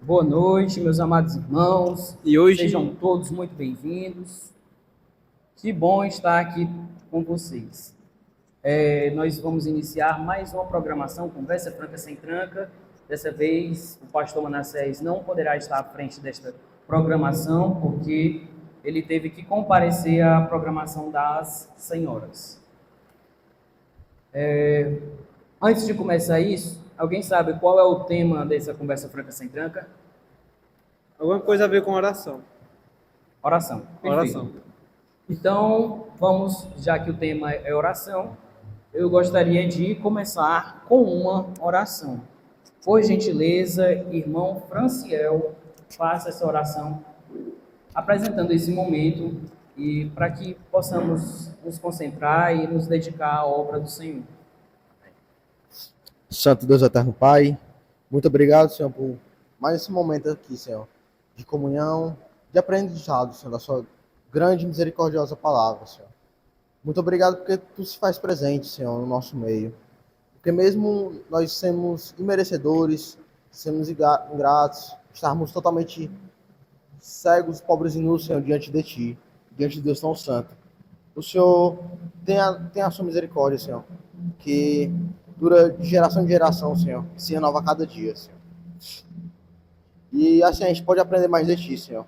Boa noite, meus amados irmãos. E hoje, Sejam todos muito bem-vindos. Que bom estar aqui com vocês. Nós vamos iniciar mais uma programação, Conversa Franca Sem Tranca. Dessa vez, o pastor Manassés não poderá estar à frente desta programação, porque ele teve que comparecer à programação das senhoras. Antes de começar isso, alguém sabe qual é o tema dessa Conversa Franca Sem Tranca? alguma coisa a ver com oração. Oração. Perfeito. Oração. Então, vamos, já que o tema é oração, eu gostaria de começar com uma oração. Por gentileza, irmão Franciel, faça essa oração, apresentando esse momento e para que possamos nos concentrar e nos dedicar à obra do Senhor. Santo Deus Eterno Pai, muito obrigado, Senhor, por mais esse momento aqui, Senhor, de comunhão, de aprendizado, Senhor, da sua grande e misericordiosa palavra, Senhor. Muito obrigado porque Tu se faz presente, Senhor, no nosso meio. Porque mesmo nós sermos imerecedores, sermos ingratos, estarmos totalmente cegos, pobres e nus, Senhor, diante de Ti, diante de Deus tão santo. O Senhor tem a sua misericórdia, Senhor, que dura de geração em geração, Senhor, e se renova a cada dia, Senhor. E assim a gente pode aprender mais de Ti, Senhor.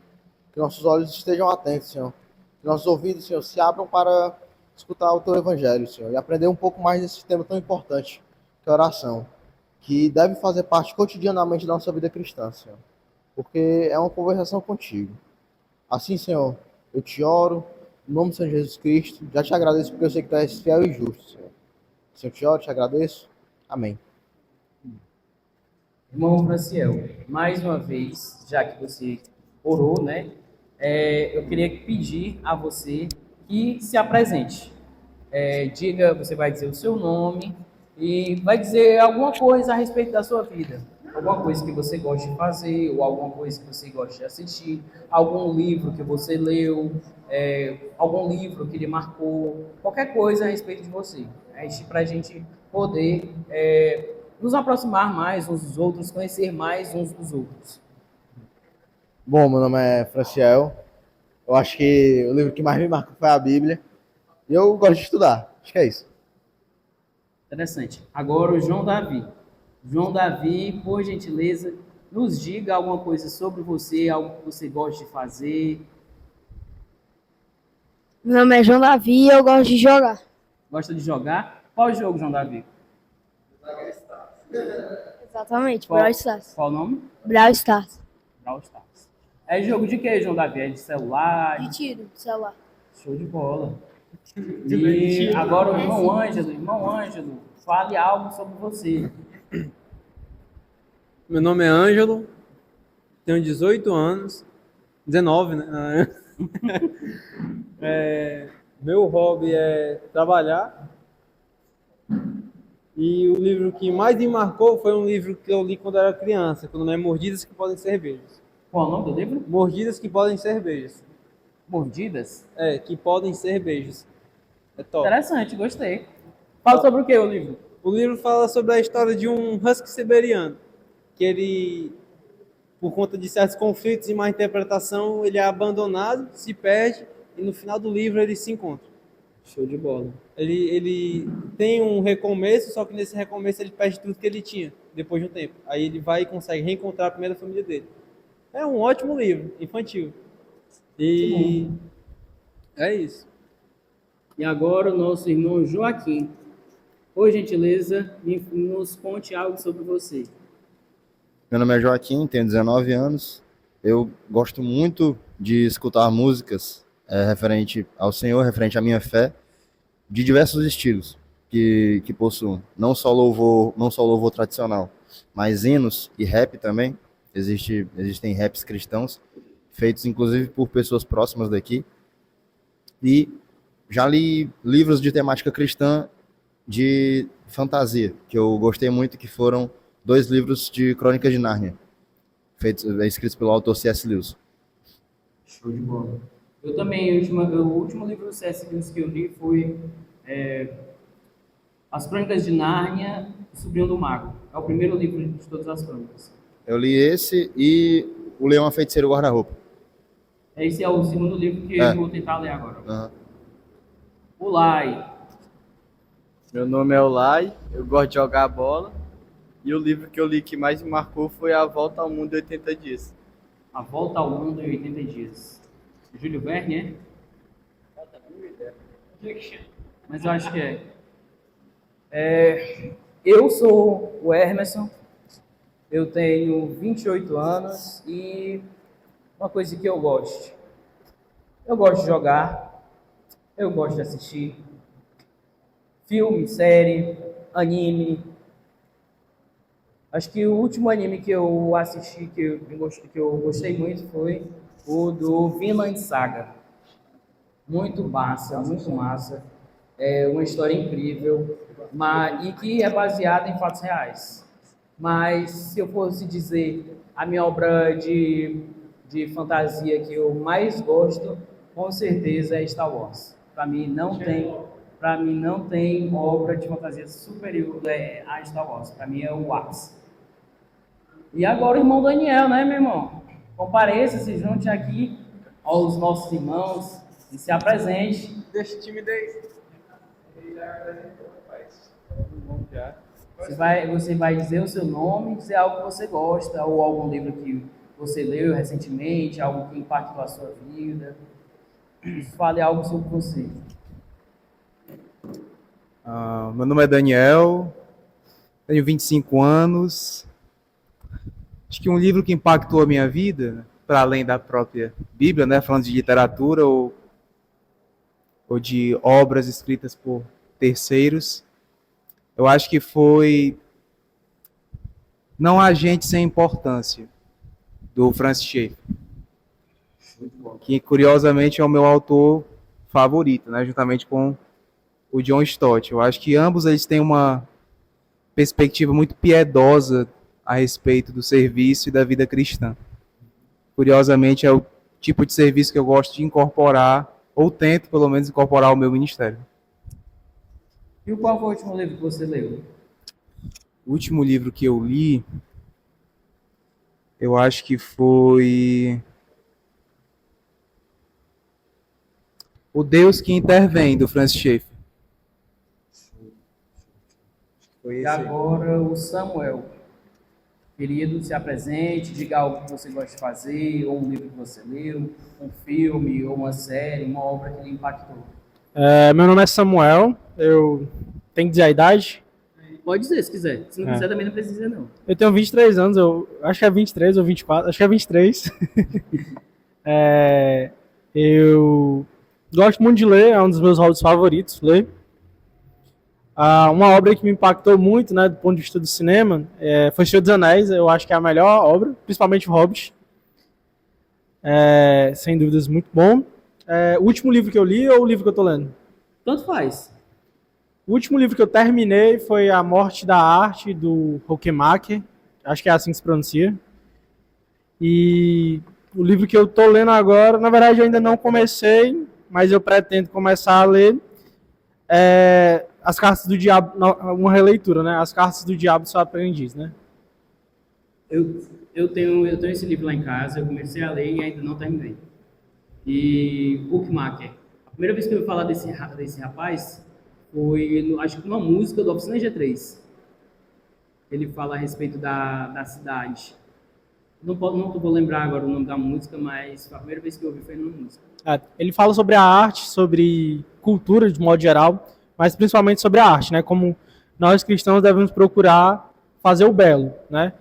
Que nossos olhos estejam atentos, Senhor. Que nossos ouvidos, Senhor, se abram para escutar o Teu Evangelho, Senhor, e aprender um pouco mais desse tema tão importante, que é a oração, que deve fazer parte cotidianamente da nossa vida cristã, Senhor. Porque é uma conversação contigo. Assim, Senhor, eu te oro, em nome do Senhor Jesus Cristo, já te agradeço porque eu sei que Tu és fiel e justo, Senhor. Senhor, te oro, te agradeço. Amém. Irmão Franciel, mais uma vez, já que você orou, né? Eu queria pedir a você que se apresente. Diga, você vai dizer o seu nome e vai dizer alguma coisa a respeito da sua vida. Alguma coisa que você gosta de fazer, ou alguma coisa que você gosta de assistir, algum livro que você leu, algum livro que lhe marcou, qualquer coisa a respeito de você. Para a gente poder nos aproximar mais uns dos outros, conhecer mais uns dos outros. Bom, meu nome é Franciel. Eu acho que o livro que mais me marcou foi a Bíblia. E eu gosto de estudar. Acho que é isso. Interessante. Agora o João Davi. João Davi, por gentileza, nos diga alguma coisa sobre você, algo que você gosta de fazer. Meu nome é João Davi e eu gosto de jogar. Gosta de jogar? Qual jogo, João Davi? Exatamente, Qual, Brawl Stars. qual o nome? Brawl Stars. Brawl Stars. É jogo de quê, João Davi? É de celular? De tiro, celular. Show de bola. E agora o irmão Ângelo, fale algo sobre você. Meu nome é Ângelo, tenho 18 anos, 19, né? Meu hobby é trabalhar. E o livro que mais me marcou foi um livro que eu li quando era criança, que o nome é Mordidas que Podem Ser Beijos. Qual o nome do livro? Mordidas que Podem Ser Beijos. Mordidas? Que podem ser beijos. É top. Interessante, gostei. Fala sobre o que o livro? O livro fala sobre a história de um husky siberiano, que ele, por conta de certos conflitos e má interpretação, ele é abandonado, se perde, e no final do livro ele se encontra. Show de bola. Ele tem um recomeço, só que nesse recomeço ele perde tudo que ele tinha, depois de um tempo. Aí ele vai e consegue reencontrar a primeira família dele. É um ótimo livro, infantil. E é isso. E agora o nosso irmão Joaquim. Por gentileza, nos conte algo sobre você. Meu nome é Joaquim, tenho 19 anos. Eu gosto muito de escutar músicas referente ao Senhor, referente à minha fé, de diversos estilos que possuem. Não só louvor tradicional, mas hinos e rap também. Existem raps cristãos, feitos inclusive por pessoas próximas daqui. E já li livros de temática cristã de fantasia, que eu gostei muito, que foram 2 livros de Crônicas de Nárnia, escritos pelo autor C.S. Lewis. Show de bola. Eu também, o último livro do C.S. Lewis que eu li foi As Crônicas de Nárnia e Sobrinho do Mago. É o primeiro livro de todas as crônicas. Eu li esse e O Leão, a Feiticeira e o Guarda-Roupa. Esse é o segundo livro que É. eu vou tentar ler agora. Aham. Ulai. Meu nome é Olai, eu gosto de jogar bola. E o livro que eu li que mais me marcou foi A Volta ao Mundo em 80 Dias. A Volta ao Mundo em 80 Dias. Júlio Verne, é? Mas eu acho que é. Eu sou o Emerson, eu tenho 28 anos e uma coisa que eu gosto. Eu gosto de jogar, eu gosto de assistir filme, série, anime. Acho que o último anime que eu assisti, que eu gostei muito, foi o do Vinland Saga. Muito massa, muito massa. É uma história incrível, e que é baseada em fatos reais. Mas se eu fosse dizer a minha obra de fantasia que eu mais gosto, com certeza é Star Wars. Para mim não tem obra de fantasia superior a Star Wars. Para mim é o ápice. E agora o irmão Daniel, né, meu irmão? Compareça, se junte aqui aos nossos irmãos e se apresente. Deixa o time daí. Você vai dizer o seu nome, dizer algo que você gosta, ou algum livro que você leu recentemente, algo que impactou a sua vida. Fale algo sobre você. Meu nome é Daniel, tenho 25 anos. Acho que um livro que impactou a minha vida, para além da própria Bíblia, né, falando de literatura ou de obras escritas por terceiros, eu acho que foi Não Há Gente Sem Importância, do Francis Schaeffer, que curiosamente é o meu autor favorito, né, juntamente com o John Stott. Eu acho que ambos eles têm uma perspectiva muito piedosa a respeito do serviço e da vida cristã. Curiosamente, é o tipo de serviço que eu gosto de incorporar, ou tento, pelo menos, incorporar ao meu ministério. E qual foi o último livro que você leu? O último livro que eu li, eu acho que foi O Deus que Intervém, do Francis Schaeffer. Foi E esse aí. agora o Samuel. Querido, se apresente, diga algo que você gosta de fazer, ou um livro que você leu, um filme, ou uma série, uma obra que lhe impactou. Meu nome é Samuel, eu tenho que dizer a idade. Pode dizer, se quiser. Se não quiser, também não precisa dizer, não. Eu tenho 23 anos, eu acho que é 23 ou 24, acho que é 23. Eu gosto muito de ler, é um dos meus hobbies favoritos, ler. Uma obra que me impactou muito, né, do ponto de vista do cinema, foi Senhor dos Anéis. Eu acho que é a melhor obra, principalmente o Hobbit. Sem dúvidas, muito bom. O último livro que eu li ou o livro que eu estou lendo? Tanto faz. O último livro que eu terminei foi A Morte da Arte, do Huckemacher. Acho que é assim que se pronuncia. E o livro que eu estou lendo agora, na verdade eu ainda não comecei, mas eu pretendo começar a ler As Cartas do Diabo, uma releitura, né? As Cartas do Diabo do Seu Aprendiz, né? Eu tenho esse livro lá em casa, eu comecei a ler e ainda não terminei. E Bookmaker. A primeira vez que eu ouvi falar desse rapaz foi, acho que numa música do Oficina G3. Ele fala a respeito da cidade. Não vou lembrar agora o nome da música, mas a primeira vez que eu ouvi foi numa música. Ele fala sobre a arte, sobre cultura de modo geral, mas principalmente sobre a arte, né? Como nós cristãos devemos procurar fazer o belo, né?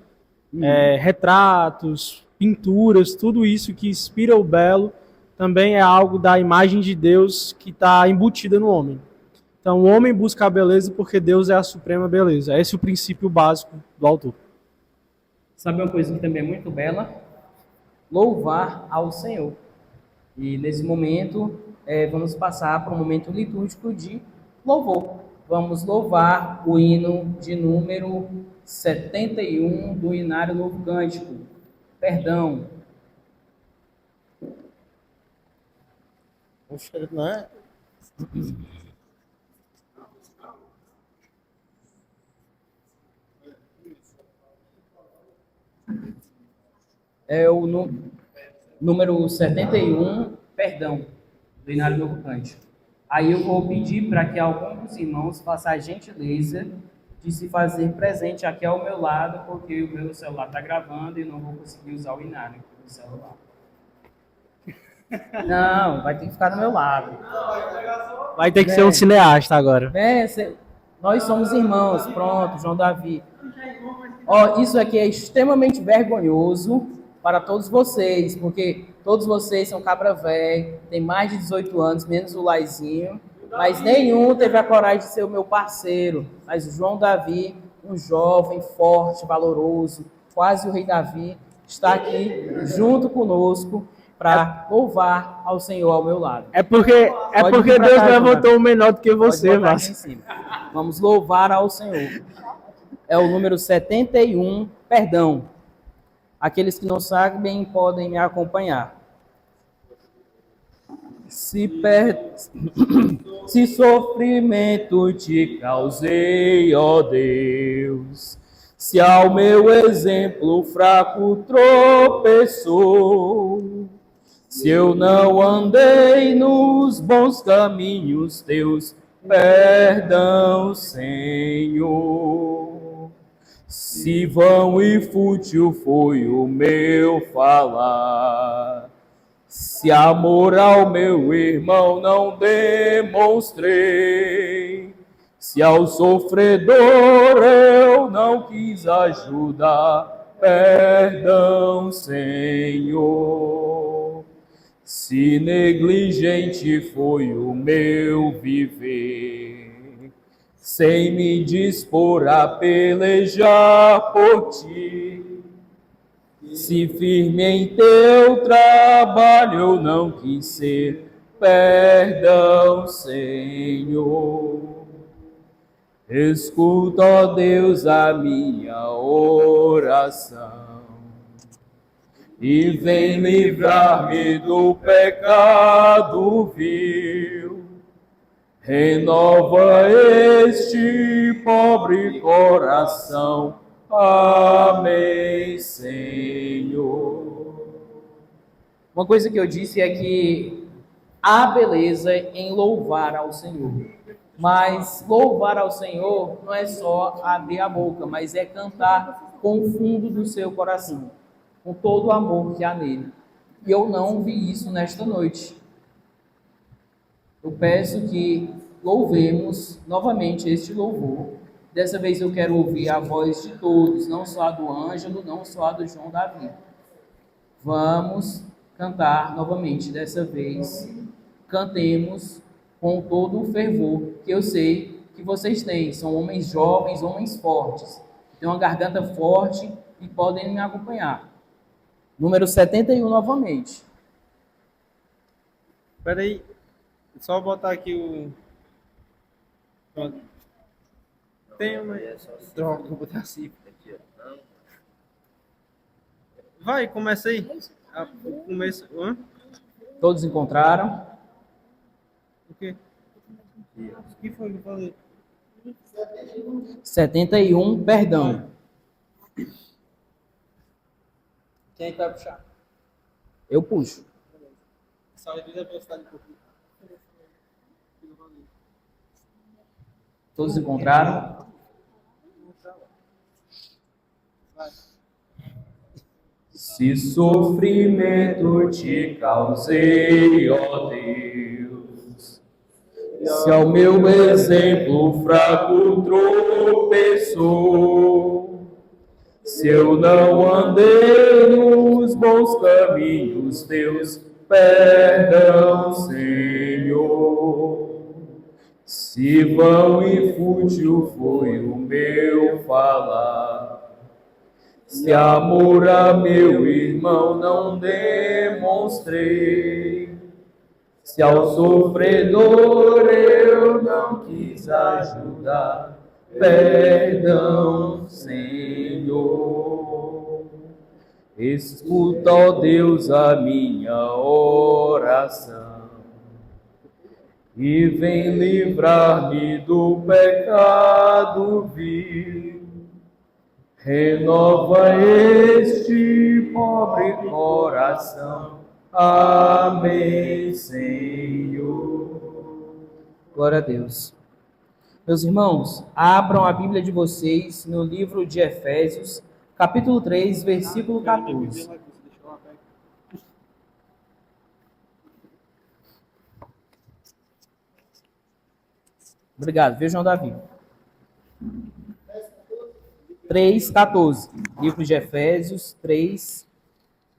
Retratos, pinturas, tudo isso que inspira o belo também é algo da imagem de Deus que está embutida no homem. Então, o homem busca a beleza porque Deus é a suprema beleza. Esse é o princípio básico do autor. Sabe uma coisa que também é muito bela? Louvar ao Senhor. E nesse momento, vamos passar para um momento litúrgico de louvor. Vamos louvar o hino de número 71 do Inário Novo Cântico. Perdão. Poxa, não é? É o número 71, perdão, do Inário Novo Cântico. Aí eu vou pedir para que algum dos irmãos faça a gentileza de se fazer presente aqui ao meu lado, porque o meu celular está gravando e não vou conseguir usar o Inário no celular. Não, vai ter que ficar do meu lado. Vai ter que ser um cineasta agora. Nós somos irmãos, pronto, João Davi. Ó, isso aqui é extremamente vergonhoso para todos vocês, porque todos vocês são cabra velho, tem mais de 18 anos, menos o Laizinho, mas nenhum teve a coragem de ser o meu parceiro. Mas o João Davi, um jovem, forte, valoroso, quase o rei Davi, está aqui junto conosco para louvar ao Senhor ao meu lado. É porque Deus levantou um menor do que você, Márcio. Vamos louvar ao Senhor. É o número 71, perdão. Aqueles que não sabem podem me acompanhar. Se sofrimento te causei, ó Deus, se ao meu exemplo fraco tropeçou, se eu não andei nos bons caminhos teus, perdão, Senhor. Se vão e fútil foi o meu falar, se amor ao meu irmão não demonstrei, se ao sofredor eu não quis ajudar, perdão, Senhor. Se negligente foi o meu viver, sem me dispor a pelejar por ti, se firme em teu trabalho eu não quis ser, perdão, Senhor. Escuta, ó Deus, a minha oração e vem livrar-me do pecado vil. Renova este pobre coração. Amém, Senhor. Uma coisa que eu disse é que há beleza em louvar ao Senhor. Mas louvar ao Senhor não é só abrir a boca, mas é cantar com o fundo do seu coração, com todo o amor que há nele. E eu não vi isso nesta noite. Eu peço que louvemos novamente este louvor. Dessa vez eu quero ouvir a voz de todos, não só a do Ângelo, não só a do João Davi. Vamos cantar novamente. Dessa vez, cantemos com todo o fervor que eu sei que vocês têm. São homens jovens, homens fortes, têm uma garganta forte e podem me acompanhar. Número 71 novamente. Espera aí. Só botar aqui o... Pronto. Tem uma... Droga, vou botar assim. Vai, começa aí. Começa... Hã? Todos encontraram? O quê? O que foi que eu falei? 71, perdão. Quem é que vai puxar? Eu puxo. Todos encontraram? Se sofrimento te causei, ó Deus, se ao meu exemplo fraco tropeçou, se eu não andei nos bons caminhos teus, perdão, Senhor. Se vão e fútil foi o meu falar, se amor a meu irmão não demonstrei, se ao sofredor eu não quis ajudar, perdão, Senhor. Escuta, ó Deus, a minha oração e vem livrar-me do pecado vil. renova este pobre coração. Amém, Senhor. Glória a Deus. Meus irmãos, abram a Bíblia de vocês no livro de Efésios, capítulo 3, versículo 14. Obrigado. Vejam Davi. 3:14. Livro de Efésios 3,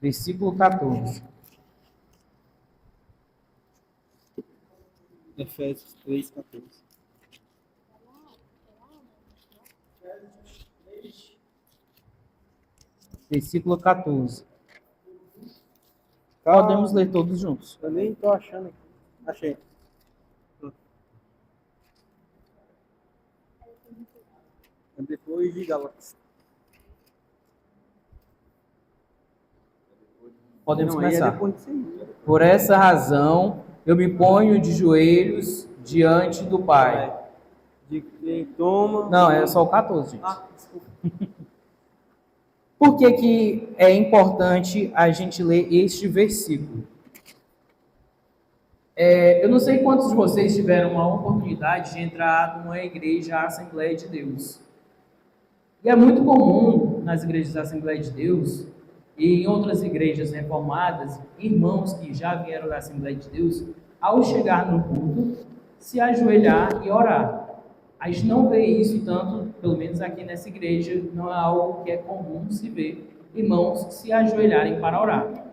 versículo 14. Efésios 3:14. Versículo 14. Podemos ler todos juntos. Eu nem tô achando aqui. Achei. Depois de Gálatas. Podemos Não, aí é começar. depois disso aí. Por essa razão, eu me ponho de joelhos diante do Pai. De quem toma. Não, é só o 14, gente. Ah, desculpa. Por que é importante a gente ler este versículo? Eu não sei quantos de vocês tiveram a oportunidade de entrar numa igreja Assembleia de Deus. E é muito comum nas igrejas da Assembleia de Deus e em outras igrejas reformadas, irmãos que já vieram da Assembleia de Deus, ao chegar no culto, se ajoelhar e orar. A gente não vê isso tanto, pelo menos aqui nessa igreja, não é algo que é comum se ver irmãos se ajoelharem para orar.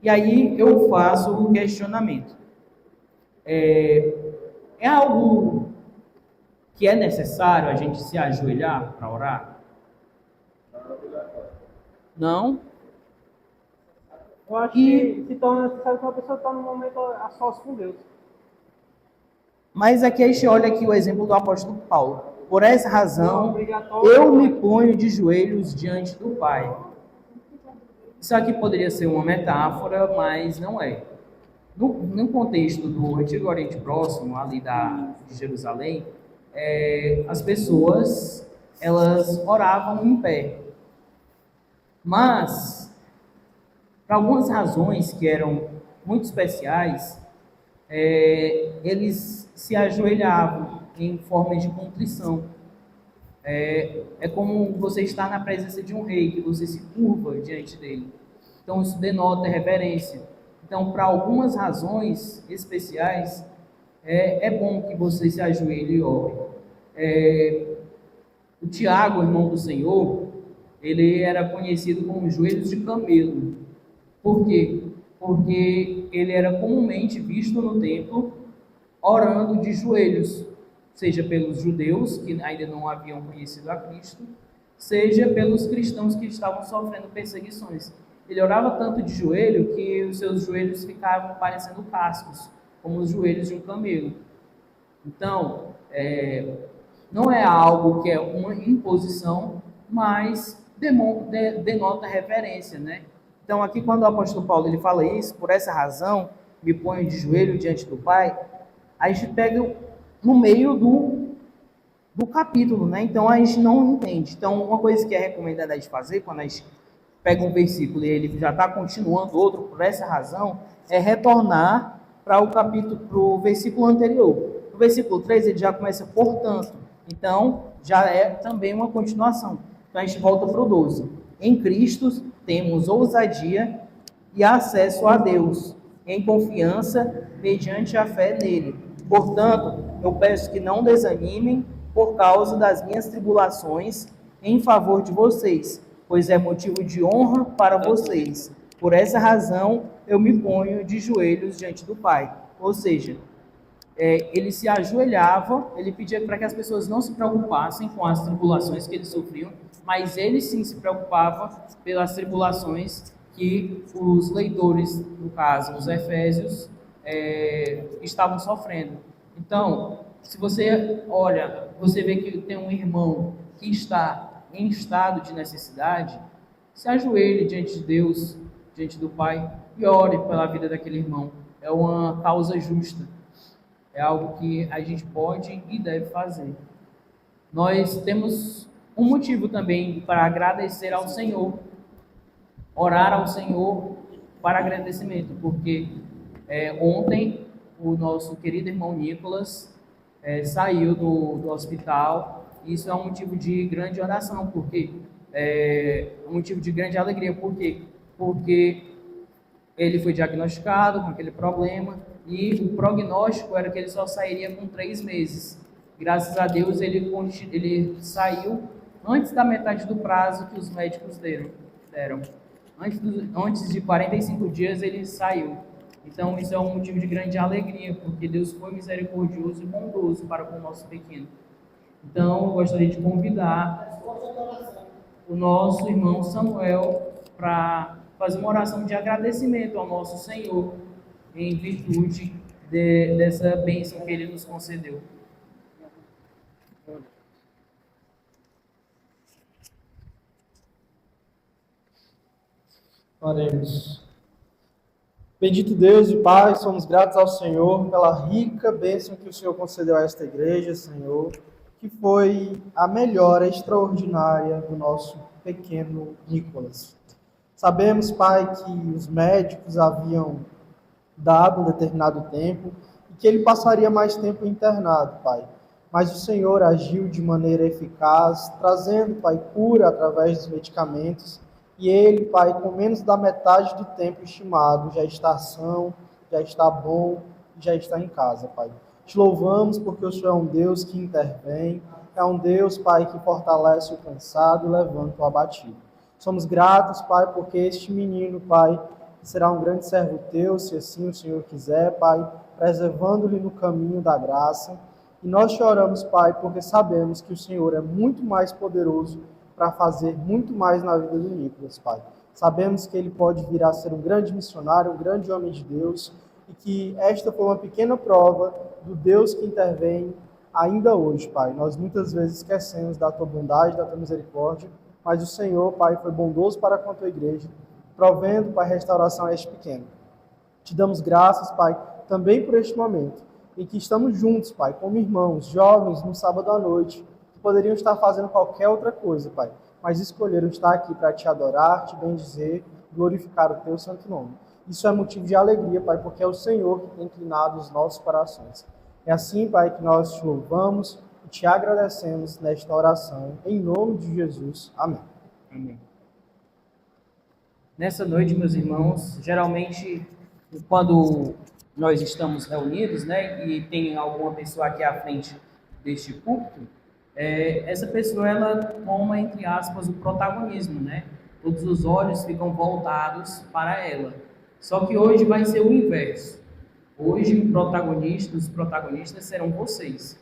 E aí eu faço o questionamento. É algo que é necessário a gente se ajoelhar para orar? Não? Eu acho que se torna necessário que uma pessoa está no momento a sós com Deus. Mas aqui a gente olha aqui o exemplo do apóstolo Paulo. Por essa razão, eu me ponho de joelhos diante do Pai. Isso aqui poderia ser uma metáfora, mas não é. No contexto do Antigo Oriente Próximo, ali de Jerusalém, as pessoas, elas oravam em pé. Mas, por algumas razões que eram muito especiais, eles se ajoelhavam em forma de contrição. É como você estar na presença de um rei, que você se curva diante dele. Então, isso denota reverência. Então, para algumas razões especiais, é bom que você se ajoelhe e ore. O Tiago, irmão do Senhor, ele era conhecido como joelhos de camelo. Por quê? Porque ele era comumente visto no templo orando de joelhos, seja pelos judeus, que ainda não haviam conhecido a Cristo, seja pelos cristãos que estavam sofrendo perseguições. Ele orava tanto de joelho que os seus joelhos ficavam parecendo cascos, como os joelhos de um camelo. Então, não é algo que é uma imposição, mas denota reverência, né? Então, aqui quando o apóstolo Paulo ele fala isso, por essa razão, me ponho de joelho diante do Pai, a gente pega no meio do capítulo, né? Então, a gente não entende. Então, uma coisa que é recomendada a gente fazer, quando a gente pega um versículo e ele já está continuando outro por essa razão, é retornar para o versículo anterior. No versículo 3, ele já começa portanto. Então, já é também uma continuação. Então, a gente volta para o 12. Em Cristo temos ousadia e acesso a Deus, em confiança, mediante a fé nele. Portanto, eu peço que não desanimem por causa das minhas tribulações em favor de vocês, pois é motivo de honra para vocês. Por essa razão, eu me ponho de joelhos diante do Pai. Ou seja, ele se ajoelhava, ele pedia para que as pessoas não se preocupassem com as tribulações que eles sofriam, mas ele sim se preocupava pelas tribulações que os leitores, no caso, os efésios, estavam sofrendo. Então, se você olha, você vê que tem um irmão que está em estado de necessidade, se ajoelhe diante de Deus, diante do Pai, e ore pela vida daquele irmão. É uma causa justa. É algo que a gente pode e deve fazer. Nós temos um motivo também para agradecer ao Senhor, orar ao Senhor para agradecimento, porque ontem o nosso querido irmão Nicolas saiu do hospital. Isso é um motivo de grande oração, porque um motivo de grande alegria, porque ele foi diagnosticado com aquele problema e o prognóstico era que ele só sairia com 3 meses. Graças a Deus ele saiu antes da metade do prazo que os médicos deram. Antes de 45 dias ele saiu. Então isso é um motivo de grande alegria, porque Deus foi misericordioso e bondoso para com o nosso pequeno. Então eu gostaria de convidar o nosso irmão Samuel para fazer uma oração de agradecimento ao nosso Senhor em virtude dessa bênção que Ele nos concedeu. Oremos. Bendito Deus e Pai, somos gratos ao Senhor pela rica bênção que o Senhor concedeu a esta igreja, Senhor, que foi a melhora extraordinária do nosso pequeno Nicolas. Sabemos, Pai, que os médicos haviam dado um determinado tempo e que ele passaria mais tempo internado, Pai. Mas o Senhor agiu de maneira eficaz, trazendo, Pai, cura através dos medicamentos. E ele, Pai, com menos da metade do tempo estimado, já está são, já está bom, já está em casa, Pai. Te louvamos porque o Senhor é um Deus que intervém, é um Deus, Pai, que fortalece o cansado e levanta o abatido. Somos gratos, Pai, porque este menino, Pai, será um grande servo teu, se assim o Senhor quiser, Pai, preservando-lhe no caminho da graça. E nós te oramos, Pai, porque sabemos que o Senhor é muito mais poderoso para fazer muito mais na vida do Nicolas, Pai. Sabemos que ele pode vir a ser um grande missionário, um grande homem de Deus, e que esta foi uma pequena prova do Deus que intervém ainda hoje, Pai. Nós muitas vezes esquecemos da tua bondade, da tua misericórdia, mas o Senhor, Pai, foi bondoso para com a tua igreja, provendo, Pai, restauração a este pequeno. Te damos graças, Pai, também por este momento, em que estamos juntos, Pai, como irmãos, jovens, no sábado à noite, que poderiam estar fazendo qualquer outra coisa, Pai, mas escolheram estar aqui para te adorar, te bendizer, glorificar o teu santo nome. Isso é motivo de alegria, Pai, porque é o Senhor que tem inclinado os nossos corações. É assim, Pai, que nós te louvamos e te agradecemos nesta oração, em nome de Jesus. Amém. Amém. Nessa noite, meus irmãos, geralmente, quando nós estamos reunidos, né, e tem alguma pessoa aqui à frente deste púlpito, essa pessoa, ela toma, entre aspas, o protagonismo, né? Todos os olhos ficam voltados para ela. Só que hoje vai ser o inverso. Hoje, os protagonistas serão vocês.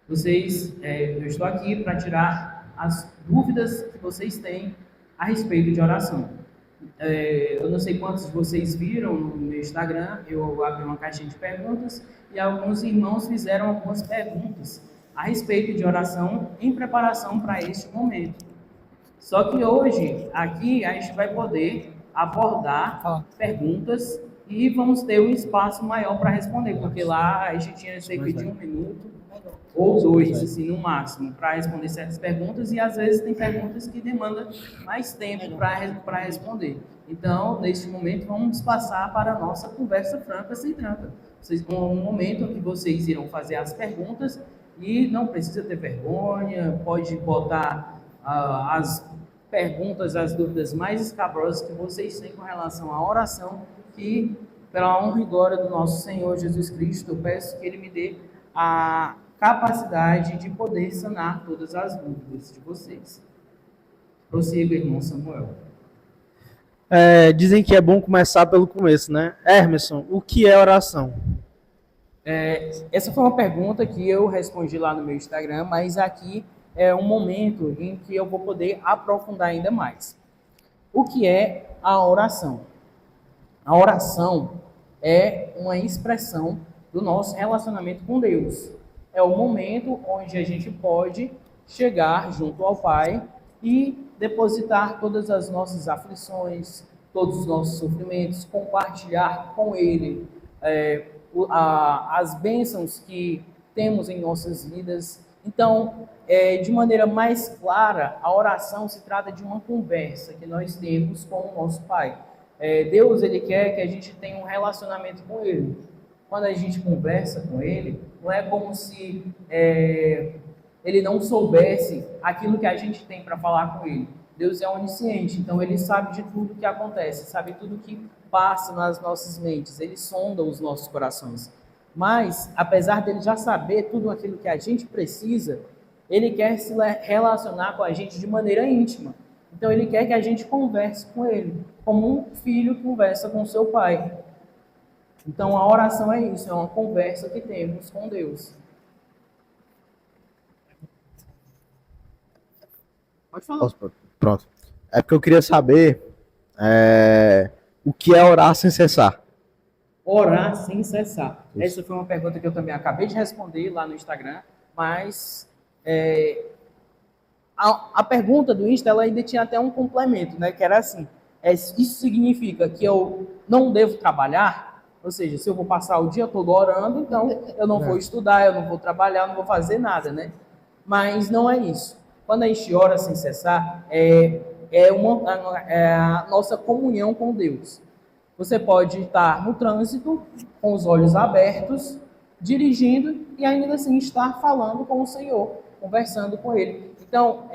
Eu estou aqui para tirar as dúvidas que vocês têm a respeito de oração. Eu não sei quantos de vocês viram no meu Instagram, eu abri uma caixinha de perguntas e alguns irmãos fizeram algumas perguntas a respeito de oração em preparação para este momento. Só que hoje, aqui, a gente vai poder abordar perguntas e vamos ter um espaço maior para responder, porque lá a gente tinha cerca de 1 minuto ou 2, assim, no máximo, para responder certas perguntas, e às vezes tem perguntas que demandam mais tempo para responder. Então, neste momento, vamos passar para a nossa conversa franca sem tranca. Um momento em que vocês irão fazer as perguntas e não precisa ter vergonha, pode botar as perguntas, as dúvidas mais escabrosas que vocês têm com relação à oração, que, pela honra e glória do nosso Senhor Jesus Cristo, eu peço que Ele me dê a capacidade de poder sanar todas as dúvidas de vocês. Prossiga, irmão Samuel. Dizem que é bom começar pelo começo, né? Hermeson, o que é oração? Essa foi uma pergunta que eu respondi lá no meu Instagram, mas aqui é um momento em que eu vou poder aprofundar ainda mais. O que é a oração? A oração é uma expressão do nosso relacionamento com Deus. É o momento onde a gente pode chegar junto ao Pai e depositar todas as nossas aflições, todos os nossos sofrimentos, compartilhar com Ele as bênçãos que temos em nossas vidas Então, de maneira mais clara, a oração se trata de uma conversa que nós temos com o nosso Pai. Deus, ele quer que a gente tenha um relacionamento com Ele. Quando a gente conversa com Ele, não é como se Ele não soubesse aquilo que a gente tem para falar com Ele. Deus é onisciente, então Ele sabe de tudo que acontece, sabe tudo que passa nas nossas mentes, Ele sonda os nossos corações. Mas, apesar dele já saber tudo aquilo que a gente precisa, ele quer se relacionar com a gente de maneira íntima. Então, ele quer que a gente converse com ele, como um filho conversa com seu pai. Então, a oração é isso, é uma conversa que temos com Deus. Pode falar. Pronto. É porque eu queria saber o que é orar sem cessar. Orar sem cessar. Essa foi uma pergunta que eu também acabei de responder lá no Instagram, mas a pergunta do Insta, ela ainda tinha até um complemento, né? Que era assim, isso significa que eu não devo trabalhar? Ou seja, se eu vou passar o dia todo orando, então eu não vou estudar, eu não vou trabalhar, eu não vou fazer nada, né? Mas não é isso. Quando a gente ora sem cessar, é a nossa comunhão com Deus. Você pode estar no trânsito, com os olhos abertos, dirigindo e ainda assim estar falando com o Senhor, conversando com Ele. Então,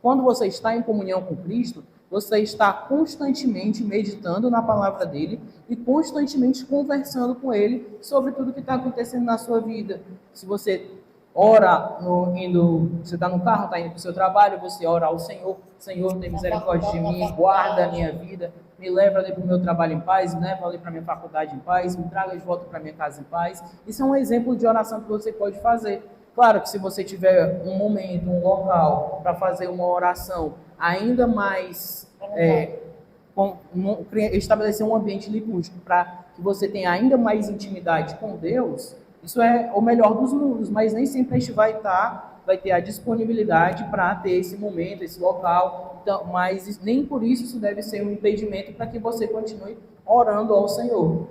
quando você está em comunhão com Cristo, você está constantemente meditando na palavra dele e constantemente conversando com ele sobre tudo que está acontecendo na sua vida. Se você ora, você está no carro, está indo para o seu trabalho, você ora ao Senhor, Senhor, tem misericórdia de mim, guarda a minha vida, me leva ali para o meu trabalho em paz, me leva ali para a minha faculdade em paz, me traga de volta para a minha casa em paz. Isso é um exemplo de oração que você pode fazer. Claro que se você tiver um momento, um local para fazer uma oração ainda mais, estabelecer um ambiente litúrgico para que você tenha ainda mais intimidade com Deus, isso é o melhor dos mundos, mas nem sempre a gente vai ter a disponibilidade para ter esse momento, esse local, então, mas nem por isso deve ser um impedimento para que você continue orando ao Senhor.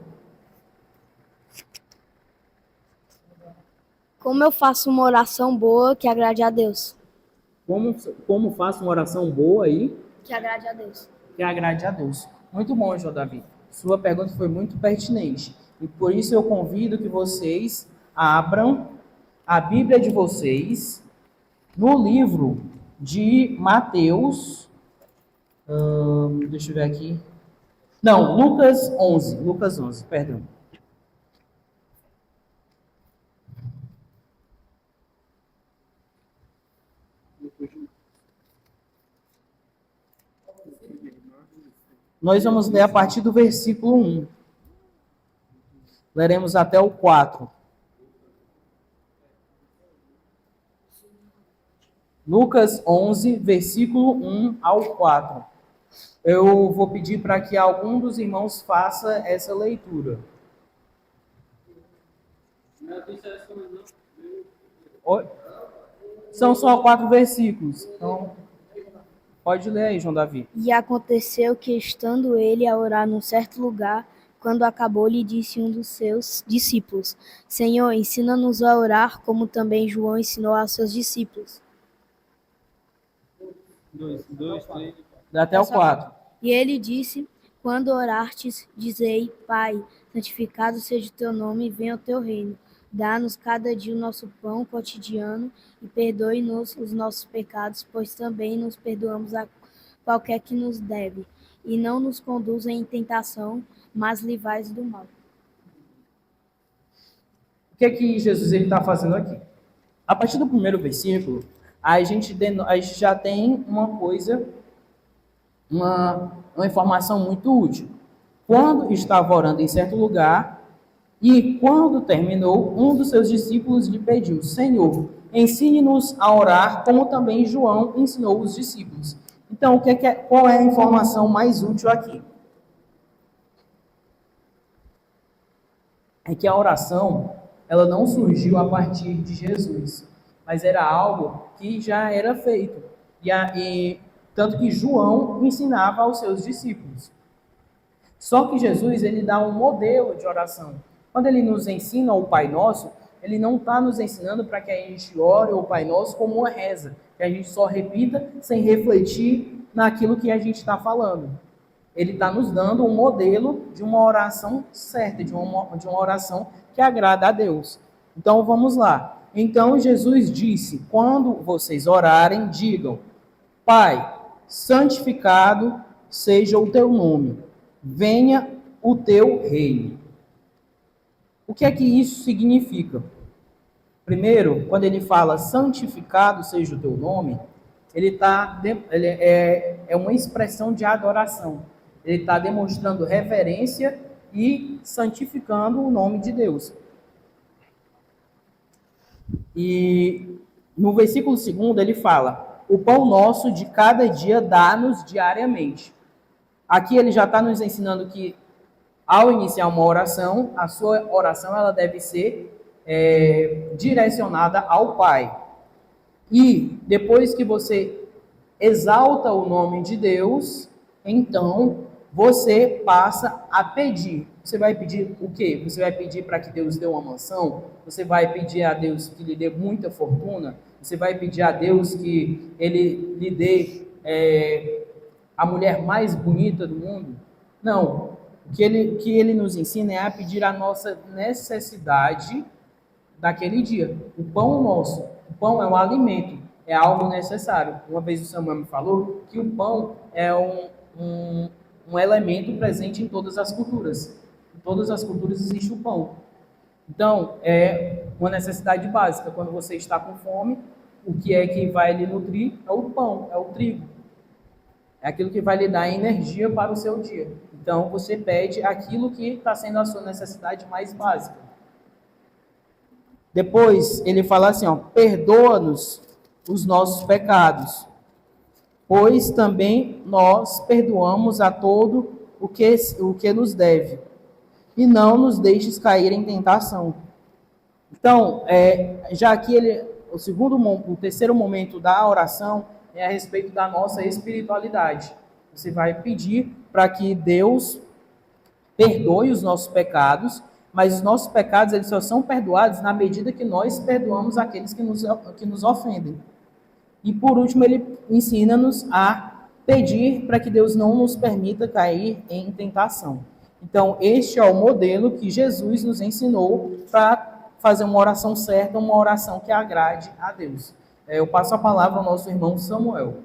Como eu faço uma oração boa que agrade a Deus? Como faço uma oração boa aí? Que agrade a Deus. Que agrade a Deus. Muito bom, João Davi. Sua pergunta foi muito pertinente. E por isso eu convido que vocês abram a Bíblia de vocês no livro de Mateus. Deixa eu ver aqui. Não, Lucas 11, perdão. Nós vamos ler a partir do versículo 1. Leremos até o 4. Lucas 11, versículo 1 ao 4. Eu vou pedir para que algum dos irmãos faça essa leitura. São só 4 versículos. Então, pode ler aí, João Davi. E aconteceu que, estando ele a orar num certo lugar, quando acabou, lhe disse um dos seus discípulos: Senhor, ensina-nos a orar, como também João ensinou aos seus discípulos. 2, 3. Dá até o 4. E ele disse: Quando orartes, dizei: Pai, santificado seja o teu nome, venha o teu reino. Dá-nos cada dia o nosso pão cotidiano e perdoe-nos os nossos pecados, pois também nos perdoamos a qualquer que nos deve. E não nos conduza em tentação, mas livrai-nos do mal. O que é que Jesus está fazendo aqui? A partir do primeiro versículo, a gente já tem uma informação muito útil. Quando estava orando em certo lugar, e quando terminou, um dos seus discípulos lhe pediu: Senhor, ensine-nos a orar, como também João ensinou os discípulos. Então, qual é a informação mais útil aqui? É que a oração, ela não surgiu a partir de Jesus, mas era algo que já era feito. E tanto que João ensinava aos seus discípulos. Só que Jesus, ele dá um modelo de oração. Quando ele nos ensina o Pai Nosso, ele não está nos ensinando para que a gente ore o Pai Nosso como uma reza, que a gente só repita sem refletir naquilo que a gente está falando. Ele está nos dando um modelo de uma oração certa, de uma oração que agrada a Deus. Então vamos lá. Então Jesus disse: quando vocês orarem, digam: Pai, santificado seja o teu nome, venha o teu reino. O que é que isso significa? Primeiro, quando ele fala santificado seja o teu nome, ele é uma expressão de adoração. Ele está demonstrando reverência e santificando o nome de Deus. E no versículo 2 ele fala: o pão nosso de cada dia dá-nos diariamente. Aqui ele já está nos ensinando que, ao iniciar uma oração, a sua oração ela deve ser direcionada ao Pai. E depois que você exalta o nome de Deus, então você passa a pedir. Você vai pedir o quê? Você vai pedir para que Deus dê uma mansão? Você vai pedir a Deus que lhe dê muita fortuna? Você vai pedir a Deus que Ele lhe dê a mulher mais bonita do mundo? Não. O que ele nos ensina é a pedir a nossa necessidade daquele dia. O pão nosso. O pão é um alimento, é algo necessário. Uma vez o Samuel me falou que o pão é um elemento presente em todas as culturas. Em todas as culturas existe o pão. Então, é uma necessidade básica. Quando você está com fome, o que é que vai lhe nutrir? É o pão, é o trigo. É aquilo que vai lhe dar energia para o seu dia. Então, você pede aquilo que está sendo a sua necessidade mais básica. Depois, ele fala assim, perdoa-nos os nossos pecados, pois também nós perdoamos a todo o que nos deve, e não nos deixes cair em tentação. Então, já aqui o terceiro momento da oração é a respeito da nossa espiritualidade. Você vai pedir para que Deus perdoe os nossos pecados, mas os nossos pecados eles só são perdoados na medida que nós perdoamos aqueles que nos ofendem. E por último, ele ensina-nos a pedir para que Deus não nos permita cair em tentação. Então, este é o modelo que Jesus nos ensinou para fazer uma oração certa, uma oração que agrade a Deus. Eu passo a palavra ao nosso irmão Samuel.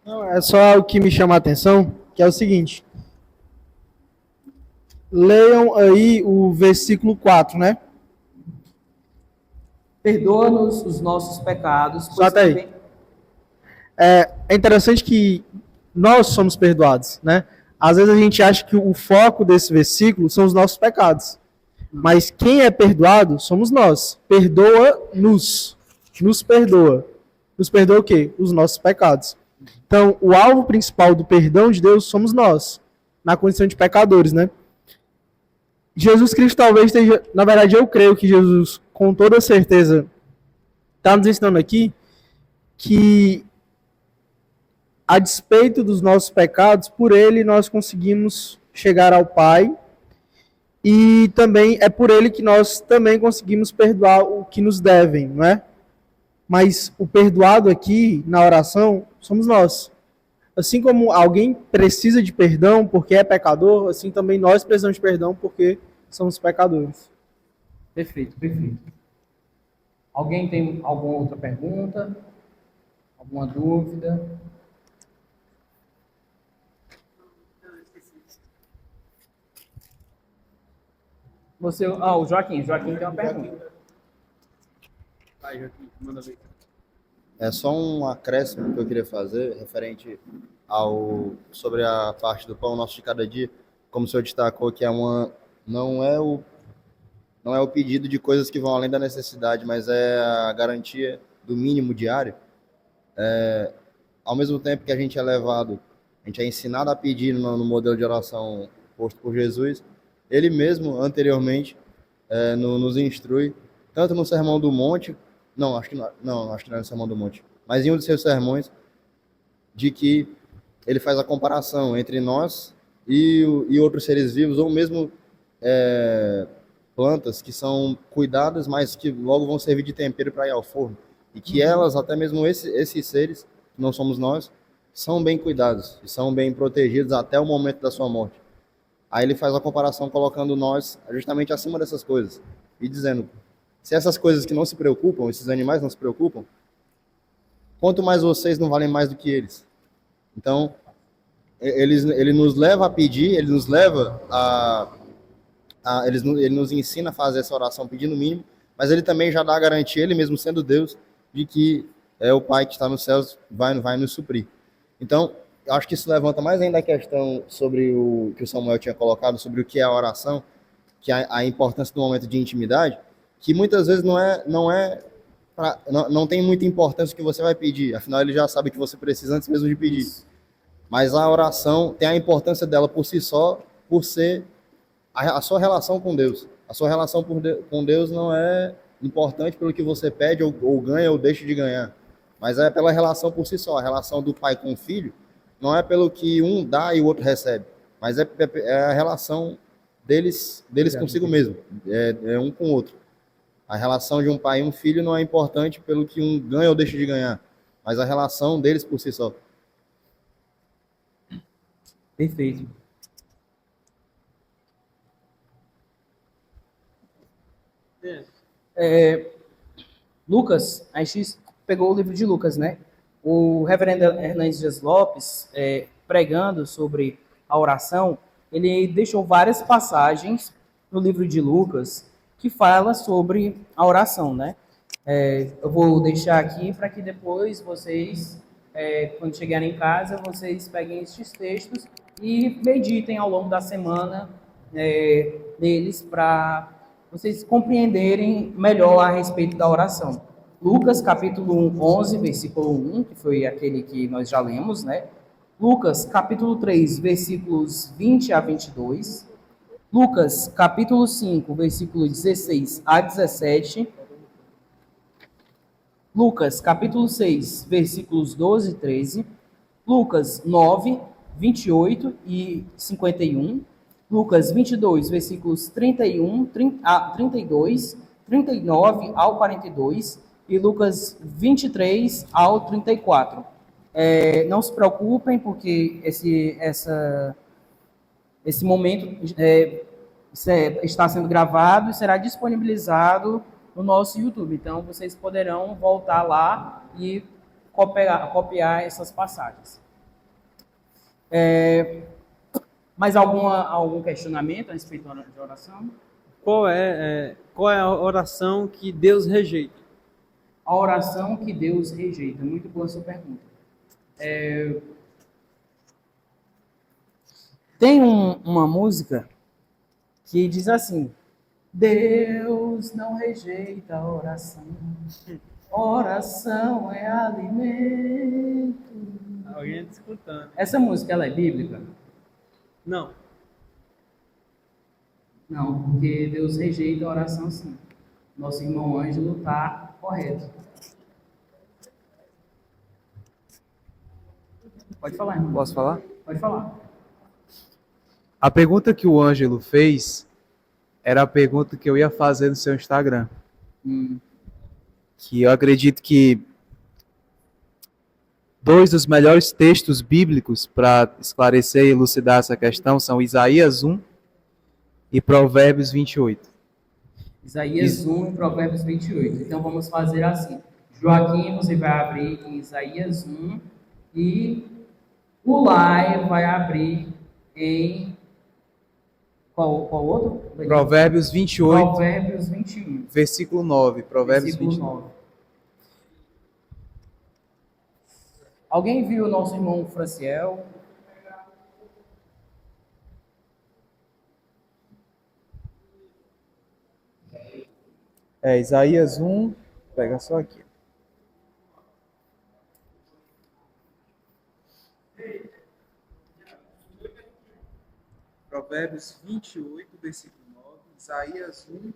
Não, é só o que me chama a atenção, que é o seguinte. Leiam aí o versículo 4, né? Perdoa-nos os nossos pecados. Só até aí. É interessante que nós somos perdoados, né? Às vezes a gente acha que o foco desse versículo são os nossos pecados. Mas quem é perdoado somos nós. Perdoa-nos. Nos perdoa. Nos perdoa o quê? Os nossos pecados. Então, o alvo principal do perdão de Deus somos nós, na condição de pecadores, né? Jesus Cristo talvez esteja... Na verdade, eu creio que Jesus, com toda certeza, está nos ensinando aqui que, a despeito dos nossos pecados, por Ele nós conseguimos chegar ao Pai, e também é por Ele que nós também conseguimos perdoar o que nos devem, não é? Mas o perdoado aqui, na oração, somos nós. Assim como alguém precisa de perdão porque é pecador, assim também nós precisamos de perdão porque somos pecadores. Perfeito, perfeito. Alguém tem alguma outra pergunta? Alguma dúvida? O Joaquim tem uma pergunta. Vai, Joaquim, manda ver. É só um acréscimo que eu queria fazer, referente sobre a parte do pão nosso de cada dia. Como o senhor destacou, que não é o pedido de coisas que vão além da necessidade, mas é a garantia do mínimo diário. Ao mesmo tempo que a gente é ensinado a pedir no modelo de oração posto por Jesus, ele mesmo, anteriormente, nos instrui, tanto no Sermão do Monte, acho que não é no Sermão do Monte, mas em um dos seus sermões, de que ele faz a comparação entre nós e outros seres vivos, ou mesmo plantas que são cuidadas, mas que logo vão servir de tempero para ir ao forno. E que elas, até mesmo esses seres, que não somos nós, são bem cuidados e são bem protegidos até o momento da sua morte. Aí ele faz a comparação colocando nós justamente acima dessas coisas e dizendo, se essas coisas que não se preocupam, esses animais não se preocupam, quanto mais vocês não valem mais do que eles. Então, ele nos leva a pedir, ele nos leva ele nos ensina a fazer essa oração pedindo o mínimo, mas ele também já dá a garantia, ele mesmo sendo Deus, de que o Pai que está nos céus vai nos suprir. Então, eu acho que isso levanta mais ainda a questão sobre o que o Samuel tinha colocado, sobre o que é a oração, que é a importância do momento de intimidade, que muitas vezes não tem muita importância o que você vai pedir, afinal ele já sabe o que você precisa antes mesmo de pedir. Mas a oração tem a importância dela por si só, por ser a sua relação com Deus. A sua relação com Deus não é importante pelo que você pede ou ganha ou deixa de ganhar, mas é pela relação por si só. A relação do pai com o filho não é pelo que um dá e o outro recebe, mas é a relação deles consigo mesmo, é um com o outro. A relação de um pai e um filho não é importante pelo que um ganha ou deixa de ganhar, mas a relação deles por si só. Perfeito. Lucas, a gente pegou o livro de Lucas, né? O reverendo Hernandes Dias Lopes, pregando sobre a oração, ele deixou várias passagens no livro de Lucas que fala sobre a oração, né? Eu vou deixar aqui para que depois vocês, quando chegarem em casa, vocês peguem estes textos e meditem ao longo da semana neles para vocês compreenderem melhor a respeito da oração. Lucas, capítulo 11, versículo 1, que foi aquele que nós já lemos, né? Lucas, capítulo 3, versículos 20 a 22. Lucas, capítulo 5, versículo 16 a 17. Lucas, capítulo 6, versículos 12 e 13. Lucas 9, 28 e 51. Lucas 22, versículos 31 a 32, 39 ao 42 e Lucas 23 ao 34. Não se preocupem, porque esse momento está sendo gravado e será disponibilizado no nosso YouTube. Então, vocês poderão voltar lá e copiar essas passagens. Mais algum questionamento a respeito de oração? Qual é a oração que Deus rejeita? A oração que Deus rejeita. Muito boa sua pergunta. Tem uma música que diz assim: Deus não rejeita a oração. Oração é alimento. Alguém escutando. Essa música, ela é bíblica? Não. Não, porque Deus rejeita a oração sim. Nosso irmão Ângelo está correto. Pode falar, irmão. Posso falar? Pode falar. A pergunta que o Ângelo fez era a pergunta que eu ia fazer no seu Instagram. Que eu acredito que dois dos melhores textos bíblicos para esclarecer e elucidar essa questão são Isaías 1 e Provérbios 28. Isaías 1 e Provérbios 28. Então vamos fazer assim. Joaquim, você vai abrir em Isaías 1 e o Lai vai abrir em... Qual outro? Provérbios 28, Provérbios 21. versículo 9. Provérbios Versículo 29. 9. Alguém viu o nosso irmão Franciel? Isaías 1, pega só aqui. Provérbios 28, versículo 9, Isaías 1,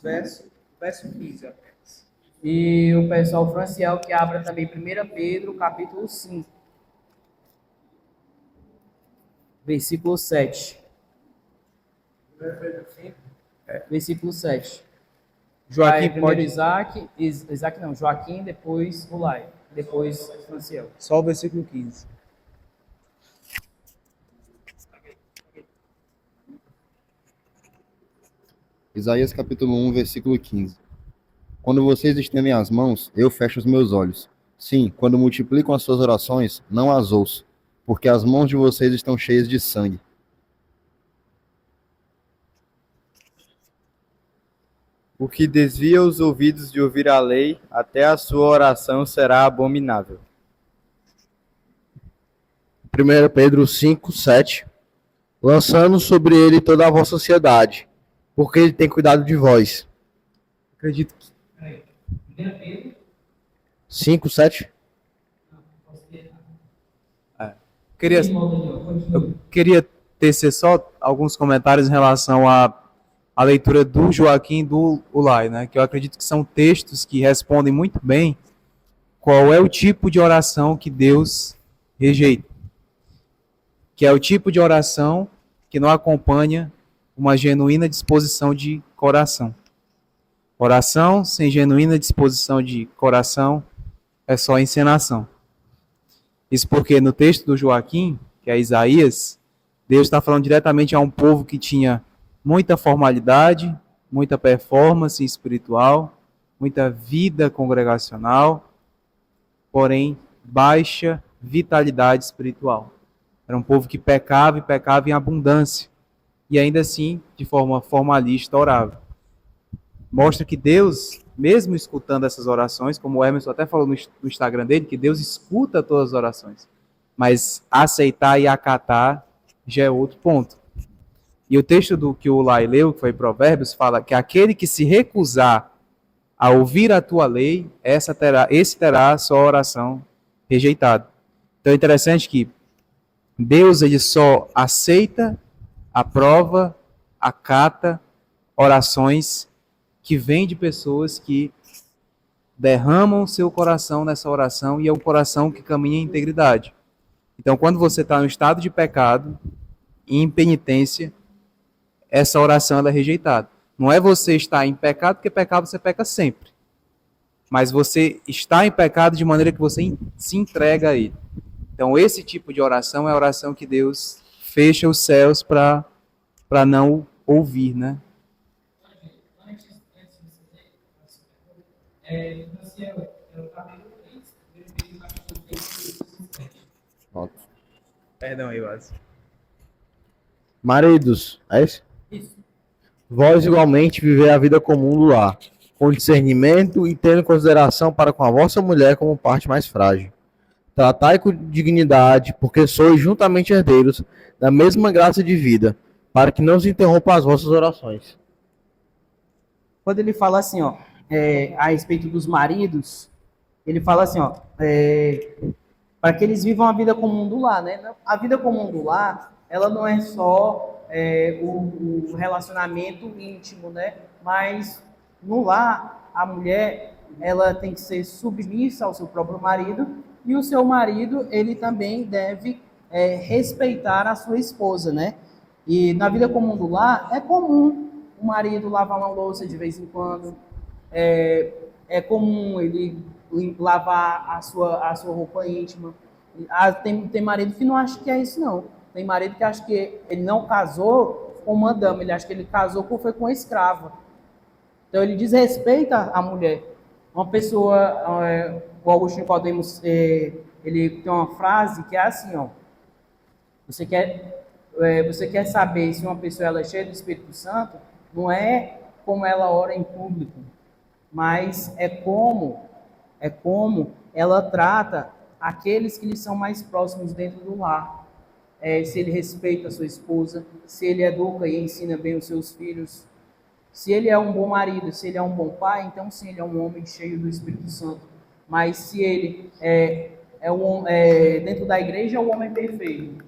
verso 15 apenas. E o pessoal Franciel que abra também 1 Pedro, capítulo 5, versículo 7. 1 Pedro 5. versículo 7. Joaquim Vai primeiro pode. Isaac não, Joaquim, depois Ulai, depois Franciel. Só o versículo 15. Isaías capítulo 1, versículo 15. Quando vocês estendem as mãos, eu fecho os meus olhos. Sim, quando multiplicam as suas orações, não as ouço, porque as mãos de vocês estão cheias de sangue. O que desvia os ouvidos de ouvir a lei, até a sua oração será abominável. 1 Pedro 5, 7. Lançando sobre ele toda a vossa sociedade, porque ele tem cuidado de vós. Acredito que 5, 7. eu queria tecer só alguns comentários em relação à leitura do Joaquim e do Ulai, né? Que eu acredito que são textos que respondem muito bem qual é o tipo de oração que Deus rejeita. Que é o tipo de oração que não acompanha uma genuína disposição de coração. Oração sem genuína disposição de coração é só encenação. Isso porque no texto do Joaquim, que é Isaías, Deus está falando diretamente a um povo que tinha muita formalidade, muita performance espiritual, muita vida congregacional, porém baixa vitalidade espiritual. Era um povo que pecava e pecava em abundância, e ainda assim, de forma formalista, orava. Mostra que Deus, mesmo escutando essas orações, como o Emerson até falou no Instagram dele, que Deus escuta todas as orações, mas aceitar e acatar já é outro ponto. E o texto do que o Lai leu, que foi Provérbios, fala que aquele que se recusar a ouvir a tua lei, esse terá a sua oração rejeitada. Então é interessante que Deus ele só aceita, aprova, acata orações que vêm de pessoas que derramam seu coração nessa oração e é um coração que caminha em integridade. Então, quando você está no estado de pecado, em penitência, essa oração ela é rejeitada. Não é você estar em pecado, porque pecado você peca sempre. Mas você está em pecado de maneira que você se entrega a ele. Então, esse tipo de oração é a oração que Deus fecha os céus para não ouvir, né? Perdão aí, Waz. Maridos, é isso? Isso. Vós igualmente viver a vida comum do lar, com discernimento e tendo consideração para com a vossa mulher como parte mais frágil. Tratai com dignidade, porque sois juntamente herdeiros da mesma graça de vida, para que não se interrompam as vossas orações. Quando ele fala assim, ó, a respeito dos maridos, ele fala assim, ó, para que eles vivam a vida comum do lar, né? A vida comum do lar, ela não é só o relacionamento íntimo, né? Mas no lar, a mulher, ela tem que ser submissa ao seu próprio marido e o seu marido, ele também deve respeitar a sua esposa, né? E na vida comum do lar, é comum o marido lavar uma louça de vez em quando, é comum ele lavar a sua roupa íntima. Tem marido que não acha que é isso, não. Tem marido que acha que ele não casou com uma dama, ele acha que ele casou foi com uma escrava. Então ele desrespeita a mulher. Uma pessoa, o Augusto Nicodemos, ele tem uma frase que é assim, ó, você quer saber se uma pessoa ela é cheia do Espírito Santo, não é como ela ora em público, mas é como ela trata aqueles que lhe são mais próximos dentro do lar. Se ele respeita a sua esposa, se ele educa e ensina bem os seus filhos, se ele é um bom marido, se ele é um bom pai, então sim, ele é um homem cheio do Espírito Santo. Mas se ele dentro da igreja é um homem perfeito,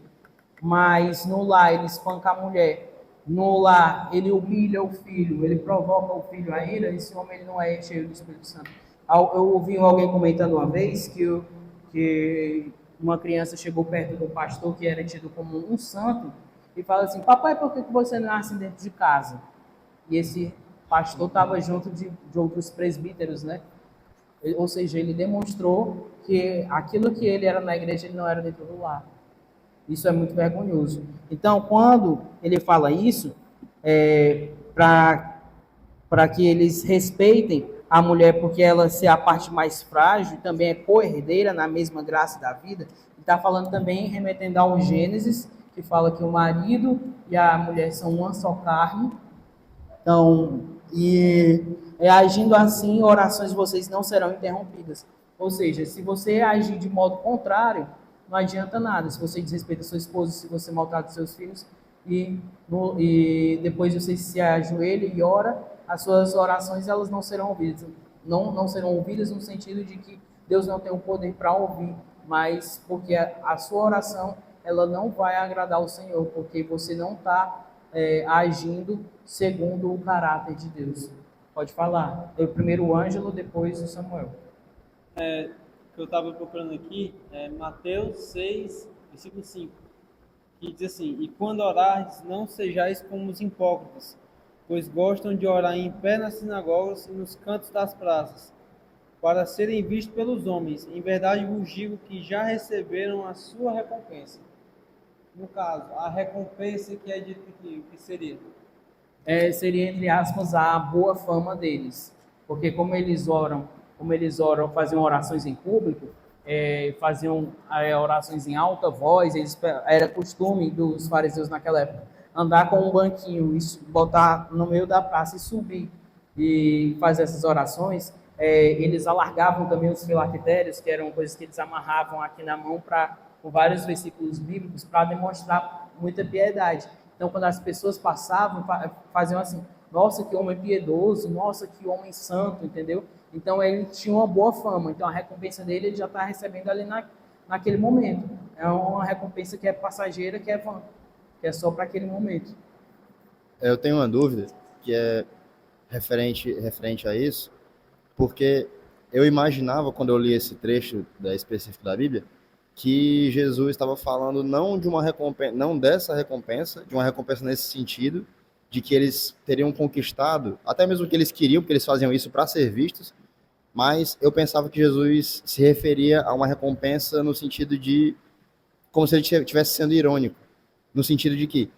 mas no lar ele espanca a mulher, no lar ele humilha o filho, ele provoca o filho a ira, esse homem ele não é cheio do Espírito Santo. Eu ouvi alguém comentando uma vez que uma criança chegou perto do pastor que era tido como um santo e fala assim, papai, por que você não nasce dentro de casa? e esse pastor estava junto de outros presbíteros, né? Ou seja, ele demonstrou que aquilo que ele era na igreja, ele não era dentro do lar. Isso é muito vergonhoso. Então, quando ele fala isso, para que eles respeitem a mulher, porque ela ser a parte mais frágil, também é co-herdeira na mesma graça da vida, está falando também, remetendo ao Gênesis, que fala que o marido e a mulher são uma só carne. Então, agindo assim, orações de vocês não serão interrompidas. Ou seja, se você agir de modo contrário, não adianta nada. Se você desrespeita a sua esposa, se você maltrata seus filhos, e depois você se ajoelha e ora, as suas orações elas não serão ouvidas. Não serão ouvidas no sentido de que Deus não tem o poder para ouvir, mas porque a sua oração ela não vai agradar o Senhor, porque você não está agindo segundo o caráter de Deus. Pode falar. Primeiro o Ângelo, depois o Samuel. Que eu estava procurando aqui é Mateus 6, versículo 5, que diz assim: e quando orares, não sejais como os hipócritas, pois gostam de orar em pé nas sinagogas e nos cantos das praças, para serem vistos pelos homens. Em verdade vos digo que já receberam a sua recompensa. No caso, a recompensa que é dito aqui, o que seria? Seria, entre aspas, a boa fama deles. Porque como eles oram, faziam orações em público, faziam orações em alta voz, era costume dos fariseus naquela época andar com um banquinho, botar no meio da praça e subir e fazer essas orações. Eles alargavam também os filactérios, que eram coisas que eles amarravam aqui na mão com vários versículos bíblicos para demonstrar muita piedade. Então, quando as pessoas passavam, faziam assim: nossa, que homem piedoso, nossa, que homem santo, entendeu? Então, ele tinha uma boa fama. Então, a recompensa dele ele já está recebendo ali naquele momento. É uma recompensa que é passageira, que é vã, que é só para aquele momento. Eu tenho uma dúvida que é referente a isso, porque eu imaginava, quando eu li esse trecho específico da Bíblia, que Jesus estava falando não de uma recompensa, não dessa recompensa, de uma recompensa nesse sentido, de que eles teriam conquistado, até mesmo que eles queriam, porque eles faziam isso para ser vistos, mas eu pensava que Jesus se referia a uma recompensa no sentido de, como se ele estivesse sendo irônico, no sentido de que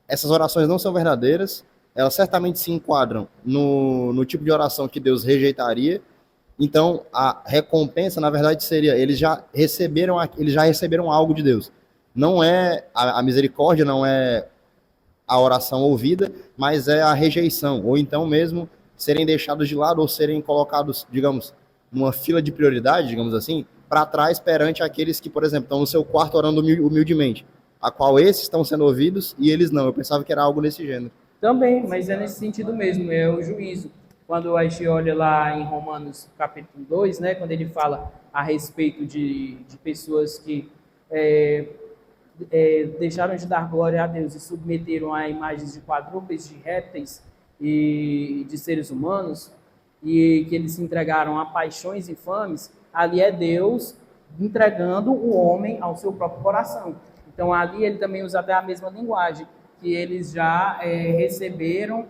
essas orações não são verdadeiras, elas certamente se enquadram no tipo de oração que Deus rejeitaria. Então, a recompensa, na verdade, seria, eles já receberam algo de Deus. Não é a misericórdia, não é a oração ouvida, mas é a rejeição, ou então mesmo serem deixados de lado ou serem colocados, digamos, numa fila de prioridade, digamos assim, para trás perante aqueles que, por exemplo, estão no seu quarto orando humildemente, a qual esses estão sendo ouvidos e eles não. Eu pensava que era algo nesse gênero. Também, mas é nesse sentido mesmo, é o juízo. Quando a gente olha lá em Romanos capítulo 2, né, quando ele fala a respeito de pessoas que deixaram de dar glória a Deus e submeteram a imagens de quadrúpedes, de répteis e de seres humanos, e que eles se entregaram a paixões infames, ali é Deus entregando o homem ao seu próprio coração. Então ali ele também usa até a mesma linguagem, que eles já receberam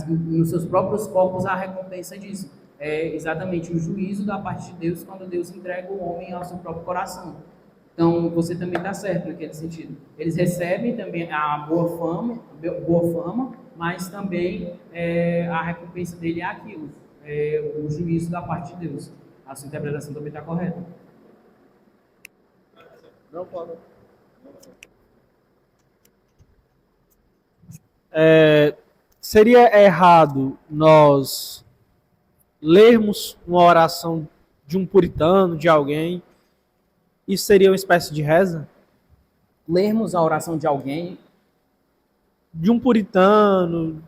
nos seus próprios corpos a recompensa disso. É exatamente o juízo da parte de Deus quando Deus entrega o homem ao seu próprio coração. Então, você também está certo naquele sentido. Eles recebem também a boa fama, mas também a recompensa dele é aquilo, o juízo da parte de Deus. A sua interpretação também está correta. Não, pode. Seria errado nós lermos uma oração de um puritano, de alguém? Isso seria uma espécie de reza? Lermos a oração de alguém, de um puritano,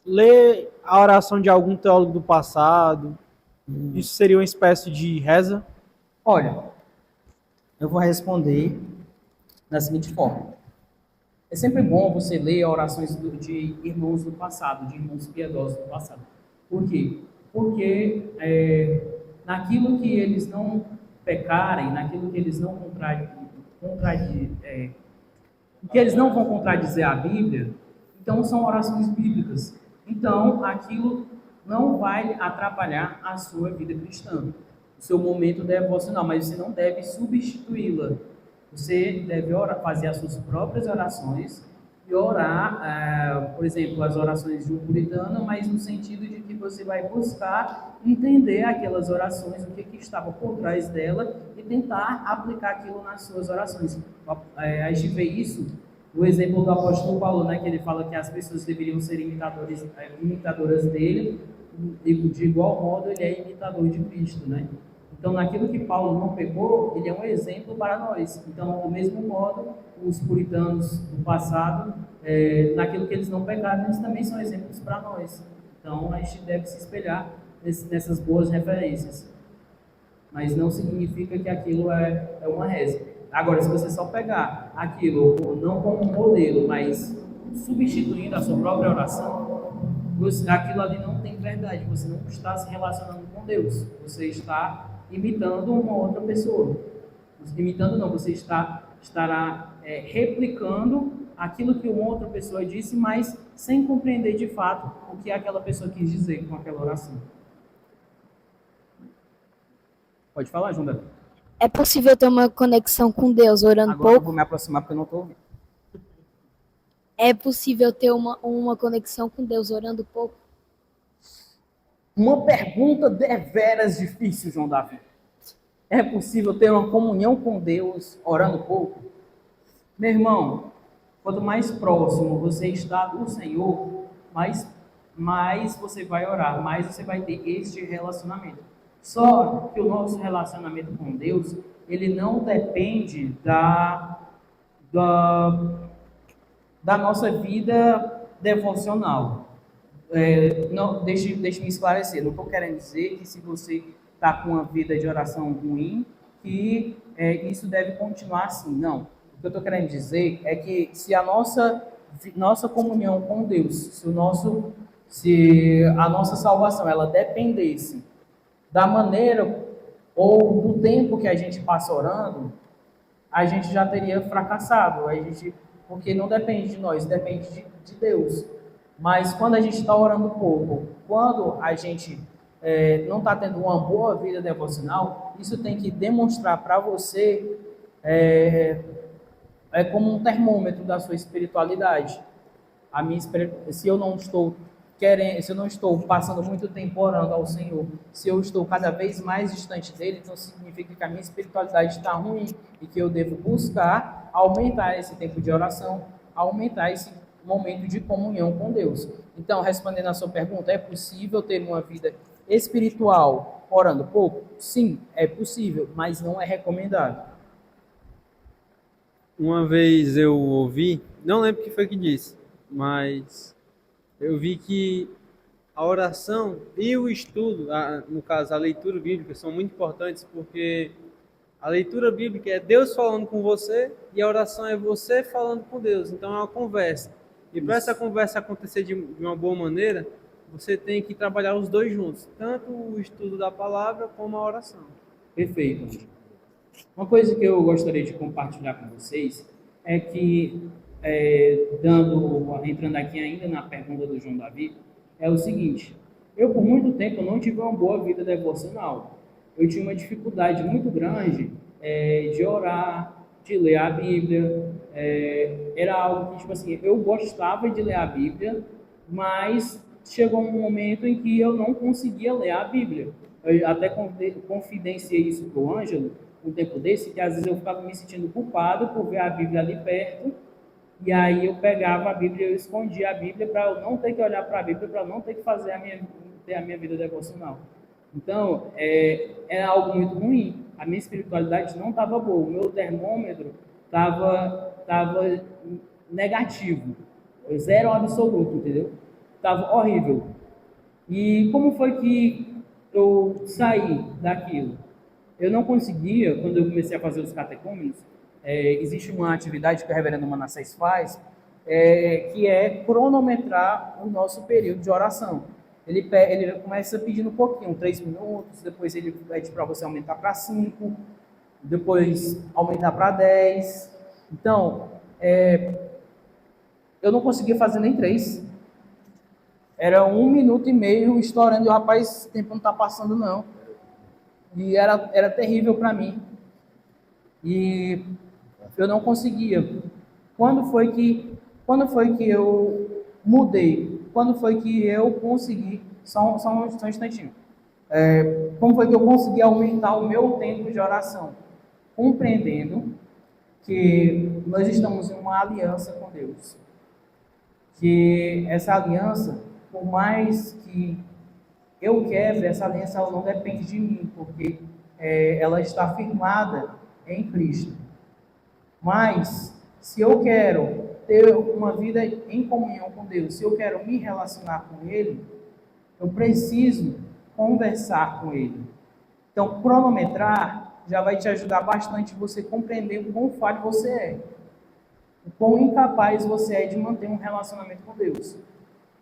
ler a oração de algum teólogo do passado, isso seria uma espécie de reza? Olha, eu vou responder da seguinte forma. É sempre bom você ler orações de irmãos do passado, de irmãos piedosos do passado. Por quê? Porque naquilo que eles não pecarem, naquilo que eles não que eles não vão contradizer a Bíblia, Então, são orações bíblicas. Então, aquilo não vai atrapalhar a sua vida cristã, o seu momento devocional, mas você não deve substituí-la. Você deve fazer as suas próprias orações e orar, por exemplo, as orações de um puritano, mas no sentido de que você vai buscar entender aquelas orações, o que estava por trás dela e tentar aplicar aquilo nas suas orações. A gente vê isso no exemplo do apóstolo Paulo, né, que ele fala que as pessoas deveriam ser imitadoras dele, e de igual modo ele é imitador de Cristo, né? Então, naquilo que Paulo não pegou, ele é um exemplo para nós. Então, do mesmo modo, os puritanos do passado, naquilo que eles não pegaram, eles também são exemplos para nós. Então, a gente deve se espelhar nessas boas referências. Mas não significa que aquilo é uma reza. Agora, se você só pegar aquilo, não como um modelo, mas substituindo a sua própria oração, aquilo ali não tem verdade. Você não está se relacionando com Deus. Você está imitando uma outra pessoa. Imitando não, você estará replicando aquilo que uma outra pessoa disse, mas sem compreender de fato o que aquela pessoa quis dizer com aquela oração. Pode falar, João Davi. É possível ter uma conexão com Deus orando Agora eu pouco? vou me aproximar porque eu não estou ouvindo. É possível ter uma conexão com Deus orando pouco? Uma pergunta deveras difícil, João Davi. É possível ter uma comunhão com Deus orando pouco? Meu irmão, quanto mais próximo você está do Senhor, mais você vai orar, mais você vai ter este relacionamento. Só que o nosso relacionamento com Deus, ele não depende da nossa vida devocional. Não, deixe-me esclarecer, não estou querendo dizer que se você está com uma vida de oração ruim, que isso deve continuar assim, não. O que eu estou querendo dizer é que se a nossa comunhão com Deus, se a nossa salvação ela dependesse da maneira ou do tempo que a gente passa orando, a gente já teria fracassado, porque não depende de nós, depende de Deus. Mas quando a gente está orando pouco, quando a gente não está tendo uma boa vida devocional, isso tem que demonstrar para você, como um termômetro da sua espiritualidade. Se eu não estou passando muito tempo orando ao Senhor, se eu estou cada vez mais distante dele, então significa que a minha espiritualidade está ruim e que eu devo buscar aumentar esse tempo de oração, aumentar esse momento de comunhão com Deus. Então, respondendo à sua pergunta, é possível ter uma vida espiritual orando pouco? Sim, é possível, mas não é recomendado. Uma vez eu ouvi, não lembro o que foi que disse, mas eu vi que a oração e o estudo, no caso a leitura bíblica, são muito importantes, porque a leitura bíblica é Deus falando com você e a oração é você falando com Deus. Então é uma conversa. E para essa conversa acontecer de uma boa maneira, você tem que trabalhar os dois juntos, tanto o estudo da palavra como a oração. Perfeito. Uma coisa que eu gostaria de compartilhar com vocês é que, entrando aqui ainda na pergunta do João Davi, é o seguinte: eu por muito tempo não tive uma boa vida devocional. Eu tinha uma dificuldade muito grande de orar, de ler a Bíblia. Era algo que, tipo assim, eu gostava de ler a Bíblia, mas chegou um momento em que eu não conseguia ler a Bíblia. Eu até confidenciei isso para o Ângelo um tempo desse, que às vezes eu ficava me sentindo culpado por ver a Bíblia ali perto, e aí eu pegava a Bíblia e eu escondia a Bíblia para eu não ter que olhar para a Bíblia, para eu não ter que fazer ter a minha vida devocional. Então, é algo muito ruim. A minha espiritualidade não estava boa, o meu termômetro estava negativo, zero absoluto, entendeu? Estava horrível. E como foi que eu saí daquilo? Eu não conseguia, quando eu comecei a fazer os catecúmenos, existe uma atividade que o reverendo Manassés faz, que é cronometrar o nosso período de oração. Ele começa pedindo um pouquinho, 3 minutos, depois ele pede para você aumentar para 5, depois aumentar para 10. Então, eu não conseguia fazer nem 3. Era 1 minuto e meio estourando, e o rapaz, o tempo não tá passando não. E era terrível para mim. E eu não conseguia. Quando foi que eu mudei? Quando foi que eu consegui? Só um instantinho. Como foi que eu consegui aumentar o meu tempo de oração? Compreendendo que nós estamos em uma aliança com Deus. Que essa aliança, por mais que eu quebre, essa aliança ela não depende de mim, porque ela está firmada em Cristo. Mas, se eu quero ter uma vida em comunhão com Deus, se eu quero me relacionar com Ele, eu preciso conversar com Ele. Então, cronometrar já vai te ajudar bastante você compreender o quão falho você é, o quão incapaz você é de manter um relacionamento com Deus.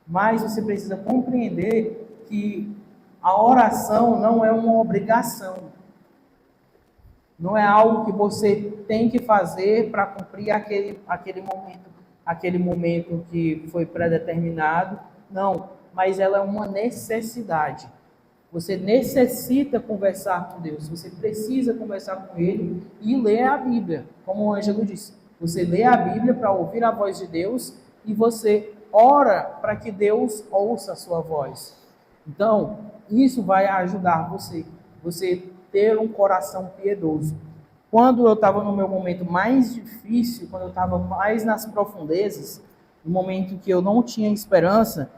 Mas você precisa compreender que a oração não é uma obrigação. Não é algo que você tem que fazer para cumprir aquele momento que foi predeterminado. Não, mas ela é uma necessidade. Você necessita conversar com Deus, você precisa conversar com Ele e ler a Bíblia. Como o Ângelo disse, você lê a Bíblia para ouvir a voz de Deus e você ora para que Deus ouça a sua voz. Então, isso vai ajudar você ter um coração piedoso. Quando eu estava no meu momento mais difícil, quando eu estava mais nas profundezas, no momento que eu não tinha esperança,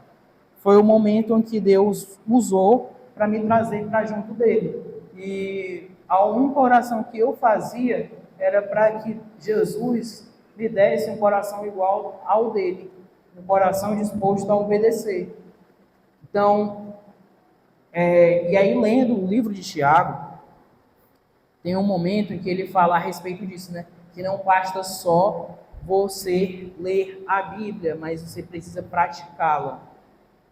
foi o momento em que Deus usou para me trazer para junto dele. E a única oração que eu fazia era para que Jesus me desse um coração igual ao dele, um coração disposto a obedecer. Então, e aí lendo o livro de Tiago, tem um momento em que ele fala a respeito disso, né? Que não basta só você ler a Bíblia, mas você precisa praticá-la.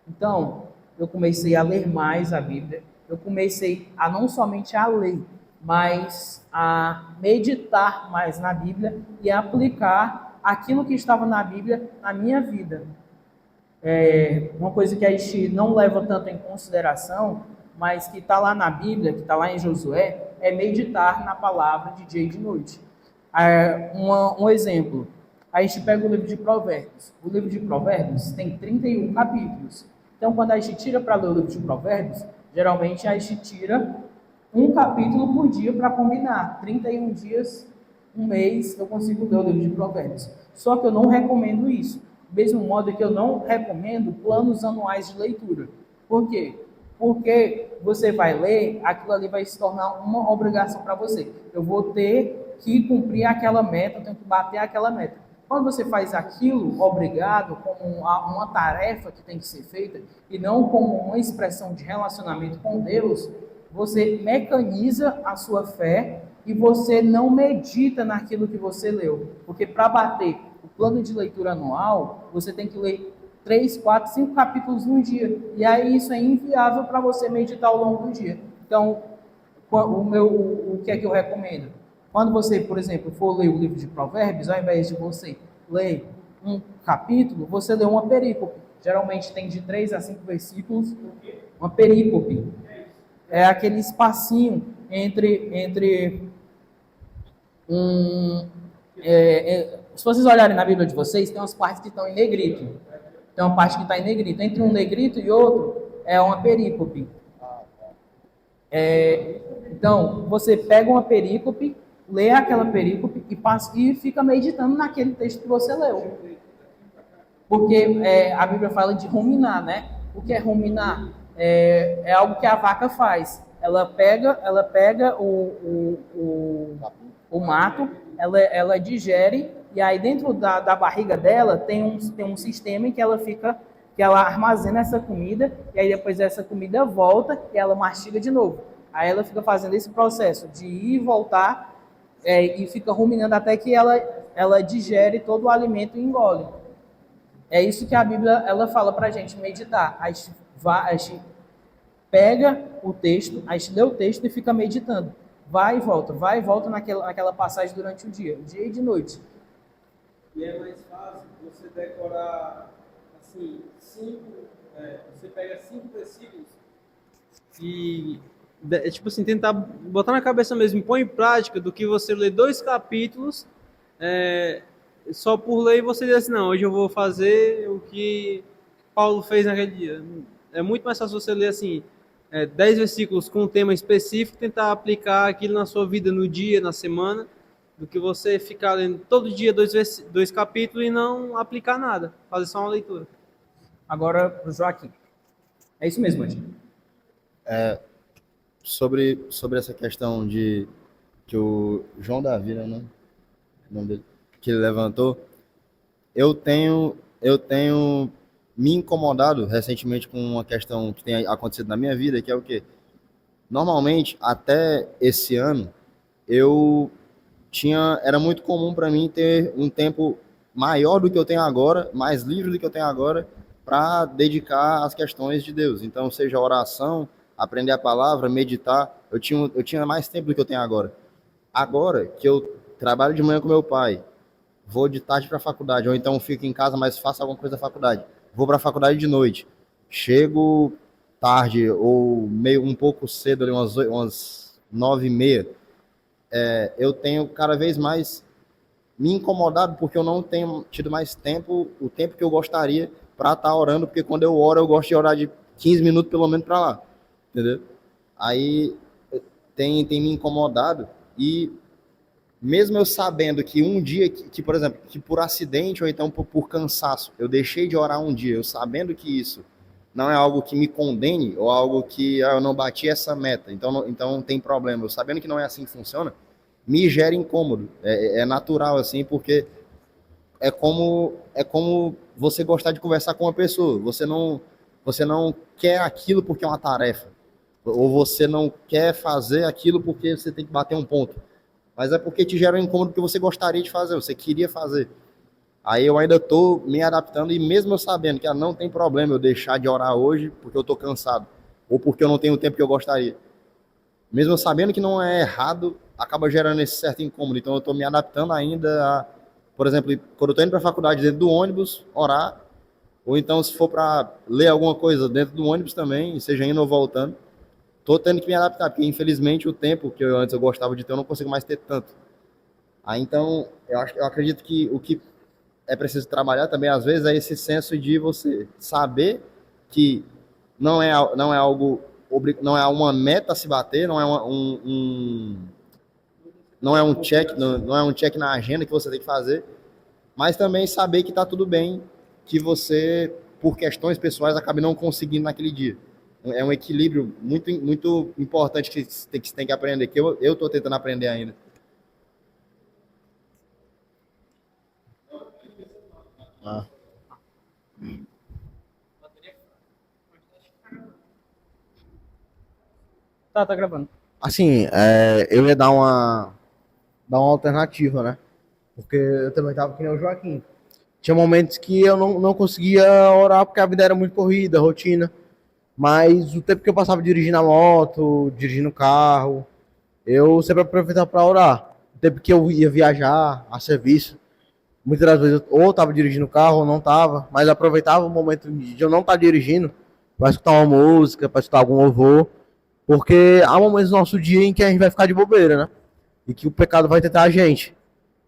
Então, eu comecei a ler mais a Bíblia, eu comecei a não somente a ler, mas a meditar mais na Bíblia e a aplicar aquilo que estava na Bíblia na minha vida. Uma coisa que a gente não leva tanto em consideração, mas que está lá na Bíblia, que está lá em Josué, é meditar na palavra de dia e de noite. Um exemplo, a gente pega o livro de Provérbios. O livro de Provérbios tem 31 capítulos. Então, quando a gente tira para ler o livro de Provérbios, geralmente a gente tira um capítulo por dia para combinar. 31 dias, um mês, eu consigo ler o livro de Provérbios. Só que eu não recomendo isso. Do mesmo modo que eu não recomendo planos anuais de leitura. Por quê? Porque você vai ler, aquilo ali vai se tornar uma obrigação para você. Eu vou ter que cumprir aquela meta, eu tenho que bater aquela meta. Quando você faz aquilo obrigado, como uma tarefa que tem que ser feita, e não como uma expressão de relacionamento com Deus, você mecaniza a sua fé e você não medita naquilo que você leu. Porque para bater o plano de leitura anual, você tem que ler 3, 4, 5 capítulos no dia. E aí isso é inviável para você meditar ao longo do dia. Então, o que é que eu recomendo? Quando você, por exemplo, for ler o livro de Provérbios, ao invés de você ler um capítulo, você lê uma perícope. Geralmente tem de 3 a 5 versículos. Uma perícope é aquele espacinho entre se vocês olharem na Bíblia de vocês, tem umas partes que estão em negrito. Tem uma parte que está em negrito. Entre um negrito e outro é uma perícope. Então, você pega uma perícope, lê aquela perícope e fica meditando naquele texto que você leu. Porque a Bíblia fala de ruminar, né? O que é ruminar? É algo que a vaca faz. Ela pega o mato, ela digere, e aí dentro da barriga dela tem um sistema em que ela armazena essa comida, e aí depois essa comida volta e ela mastiga de novo. Aí ela fica fazendo esse processo de ir e voltar, e fica ruminando até que ela digere todo o alimento e engole. É isso que a Bíblia ela fala pra gente meditar. A gente pega o texto, a gente lê o texto e fica meditando. Vai e volta naquela passagem durante o dia e de noite. E é mais fácil você decorar, assim, você pega 5 versículos e, tipo assim, tentar botar na cabeça mesmo, põe em prática, do que você ler 2 capítulos, só por ler e você diz assim, não, hoje eu vou fazer o que Paulo fez naquele dia. É muito mais fácil você ler, assim, 10 versículos com um tema específico, tentar aplicar aquilo na sua vida, no dia, na semana, do que você ficar lendo todo dia 2 capítulos e não aplicar nada, fazer só uma leitura. Agora, para o Joaquim. É isso mesmo, Andy. Sobre essa questão de que o João Davi, né, o nome dele, que ele levantou, eu tenho me incomodado recentemente com uma questão que tem acontecido na minha vida, que é o quê? Normalmente, até esse ano, era muito comum para mim ter um tempo maior do que eu tenho agora, mais livre do que eu tenho agora, para dedicar às questões de Deus. Então, seja oração, aprender a palavra, meditar, eu tinha mais tempo do que eu tenho agora. Agora que eu trabalho de manhã com meu pai, vou de tarde para a faculdade, ou então fico em casa, mas faço alguma coisa da faculdade. Vou para a faculdade de noite, chego tarde ou meio um pouco cedo, ali, umas 9h30, eu tenho cada vez mais me incomodado porque eu não tenho tido mais tempo, o tempo que eu gostaria para estar orando, porque quando eu oro, eu gosto de orar de 15 minutos pelo menos para lá, entendeu? Aí tem me incomodado, e mesmo eu sabendo que um dia, por exemplo, que por acidente ou então por cansaço, eu deixei de orar um dia, eu sabendo que isso não é algo que me condene, ou algo que eu não bati essa meta, então não tem problema, eu sabendo que não é assim que funciona, me gera incômodo, é natural assim, porque é como você gostar de conversar com uma pessoa, você não quer aquilo porque é uma tarefa, ou você não quer fazer aquilo porque você tem que bater um ponto, mas é porque te gera um incômodo que você gostaria de fazer, você queria fazer. Aí eu ainda estou me adaptando, e mesmo eu sabendo que não tem problema eu deixar de orar hoje porque eu estou cansado, ou porque eu não tenho o tempo que eu gostaria. Mesmo eu sabendo que não é errado, acaba gerando esse certo incômodo. Então eu estou me adaptando ainda a, por exemplo, quando eu estou indo para a faculdade dentro do ônibus, orar, ou então se for para ler alguma coisa dentro do ônibus também, seja indo ou voltando, estou tendo que me adaptar, porque infelizmente o tempo que antes eu gostava de ter, eu não consigo mais ter tanto. Aí então, eu acredito que o que é preciso trabalhar também, às vezes, é esse senso de você saber que não é algo, não é uma meta a se bater, não é não é um check, não é um check na agenda que você tem que fazer, mas também saber que está tudo bem, que você, por questões pessoais, acabe não conseguindo naquele dia. É um equilíbrio muito, muito importante que você tem que aprender, que eu estou tentando aprender ainda. Tá gravando. Assim, eu ia dar uma alternativa, né? Porque eu também tava que nem o Joaquim. Tinha momentos que eu não conseguia orar porque a vida era muito corrida, rotina. Mas o tempo que eu passava dirigindo a moto, dirigindo o carro, eu sempre aproveitava para orar. O tempo que eu ia viajar a serviço, muitas das vezes eu ou estava dirigindo o carro ou não estava, mas eu aproveitava o momento de eu não estar dirigindo para escutar uma música, para escutar algum louvor, porque há momentos do nosso dia em que a gente vai ficar de bobeira, né? E que o pecado vai tentar a gente.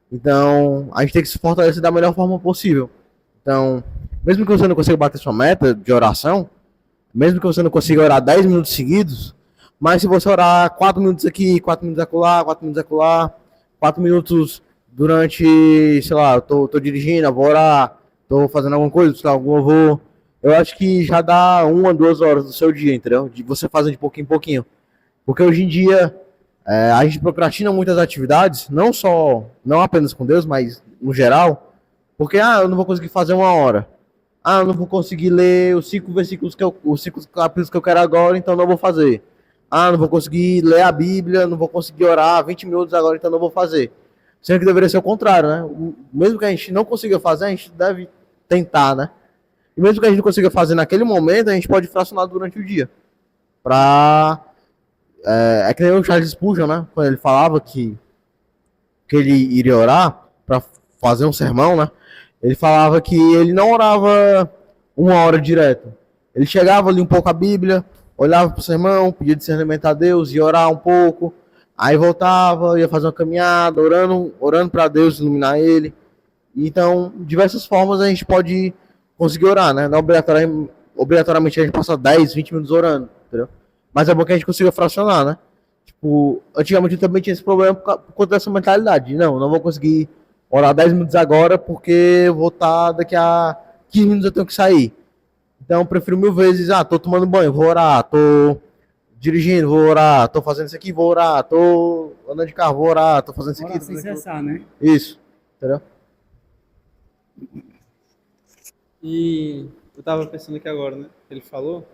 Então, a gente tem que se fortalecer da melhor forma possível. Então, mesmo que você não consiga bater sua meta de oração, mesmo que você não consiga orar 10 minutos seguidos, mas se você orar 4 minutos aqui, 4 minutos acolá, 4 minutos acolá, 4 minutos durante, sei lá, eu tô dirigindo, eu vou orar, tô fazendo alguma coisa, sei lá, algum louvor, eu acho que já dá 1 a 2 horas do seu dia, entendeu? De você fazer de pouquinho em pouquinho. Porque hoje em dia, a gente procrastina muitas atividades, não apenas com Deus, mas no geral, porque, eu não vou conseguir fazer 1 hora. Eu não vou conseguir ler os 5 versículos os 5 capítulos que eu quero agora, então não vou fazer. Não vou conseguir ler a Bíblia, não vou conseguir orar 20 minutos agora, então não vou fazer. Sendo que deveria ser o contrário, né? Mesmo que a gente não consiga fazer, a gente deve tentar, né? E mesmo que a gente não consiga fazer naquele momento, a gente pode fracionar durante o dia. É que nem o Charles Spurgeon, né? Quando ele falava que ele iria orar para fazer um sermão, né? Ele falava que ele não orava 1 hora direto. Ele chegava ali um pouco a Bíblia, olhava para o sermão, pedia discernimento a Deus, ia orar um pouco, aí voltava, ia fazer uma caminhada, orando para Deus iluminar ele. Então, diversas formas a gente pode conseguir orar, né? Não obrigatoriamente a gente passa 10, 20 minutos orando, entendeu? Mas é bom que a gente consiga fracionar, né? Tipo, antigamente eu também tinha esse problema por conta dessa mentalidade. Não vou conseguir orar 10 minutos agora porque eu vou estar daqui a 15 minutos eu tenho que sair. Então eu prefiro 1000 vezes, tô tomando banho, vou orar, tô dirigindo, vou orar, tô fazendo isso aqui, vou orar, tô andando de carro, vou orar, tô fazendo isso aqui. Orar sem cessar, né? Isso, entendeu? E eu tava pensando aqui agora, né? Ele falou,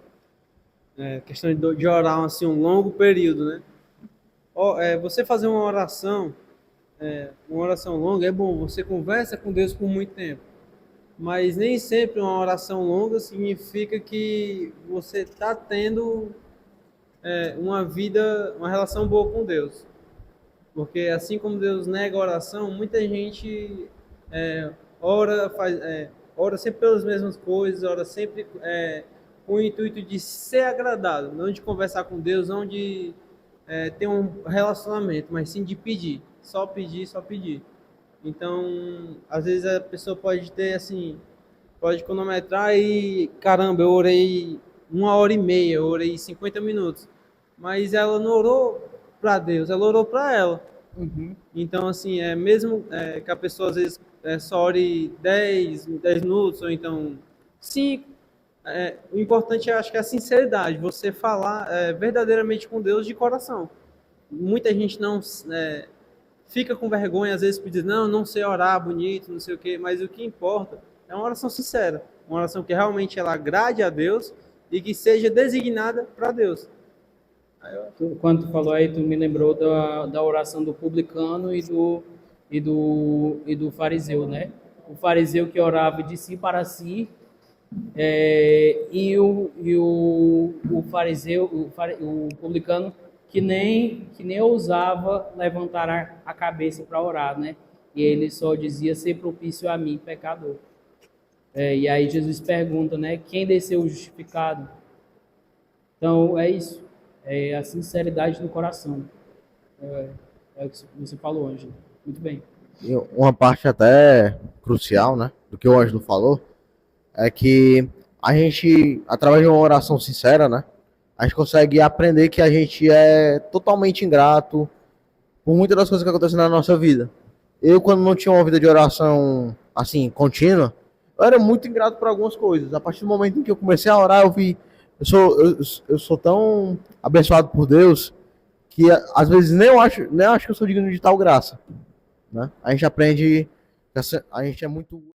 questão de orar assim, um longo período, né? Você fazer uma oração longa é bom, você conversa com Deus por muito tempo. Mas nem sempre uma oração longa significa que você está tendo uma relação boa com Deus. Porque assim como Deus nega a oração, muita gente ora sempre pelas mesmas coisas, ora sempre com o intuito de ser agradado, não de conversar com Deus, não de ter um relacionamento, mas sim de pedir, só pedir, só pedir. Então, às vezes a pessoa pode ter assim, pode cronometrar e, caramba, eu orei 1 hora e meia, eu orei 50 minutos, mas ela não orou para Deus, ela orou para ela. Então, assim, mesmo que a pessoa às vezes só ore 10 minutos, ou então 5, o importante, eu acho que é a sinceridade, você falar verdadeiramente com Deus de coração. Muita gente não fica com vergonha, às vezes, por dizer, não sei orar bonito, não sei o quê, mas o que importa é uma oração sincera, uma oração que realmente ela agrade a Deus e que seja designada para Deus. Quando tu falou aí, tu me lembrou da oração do publicano e do fariseu, né? O fariseu que orava de si para si, e o fariseu, o publicano que nem ousava levantar a cabeça para orar, né? E ele só dizia: ser propício a mim, pecador. E aí Jesus pergunta, né? Quem desceu justificado? Então é isso, é a sinceridade do coração. É o que você falou, Ângelo. Muito bem. E uma parte até crucial, né, do que o Ângelo falou, é que a gente, através de uma oração sincera, né, a gente consegue aprender que a gente é totalmente ingrato por muitas das coisas que acontecem na nossa vida. Eu, quando não tinha uma vida de oração, assim, contínua, eu era muito ingrato por algumas coisas. A partir do momento em que eu comecei a orar, eu sou tão abençoado por Deus que às vezes nem acho que eu sou digno de tal graça, né? A gente aprende, a gente é muito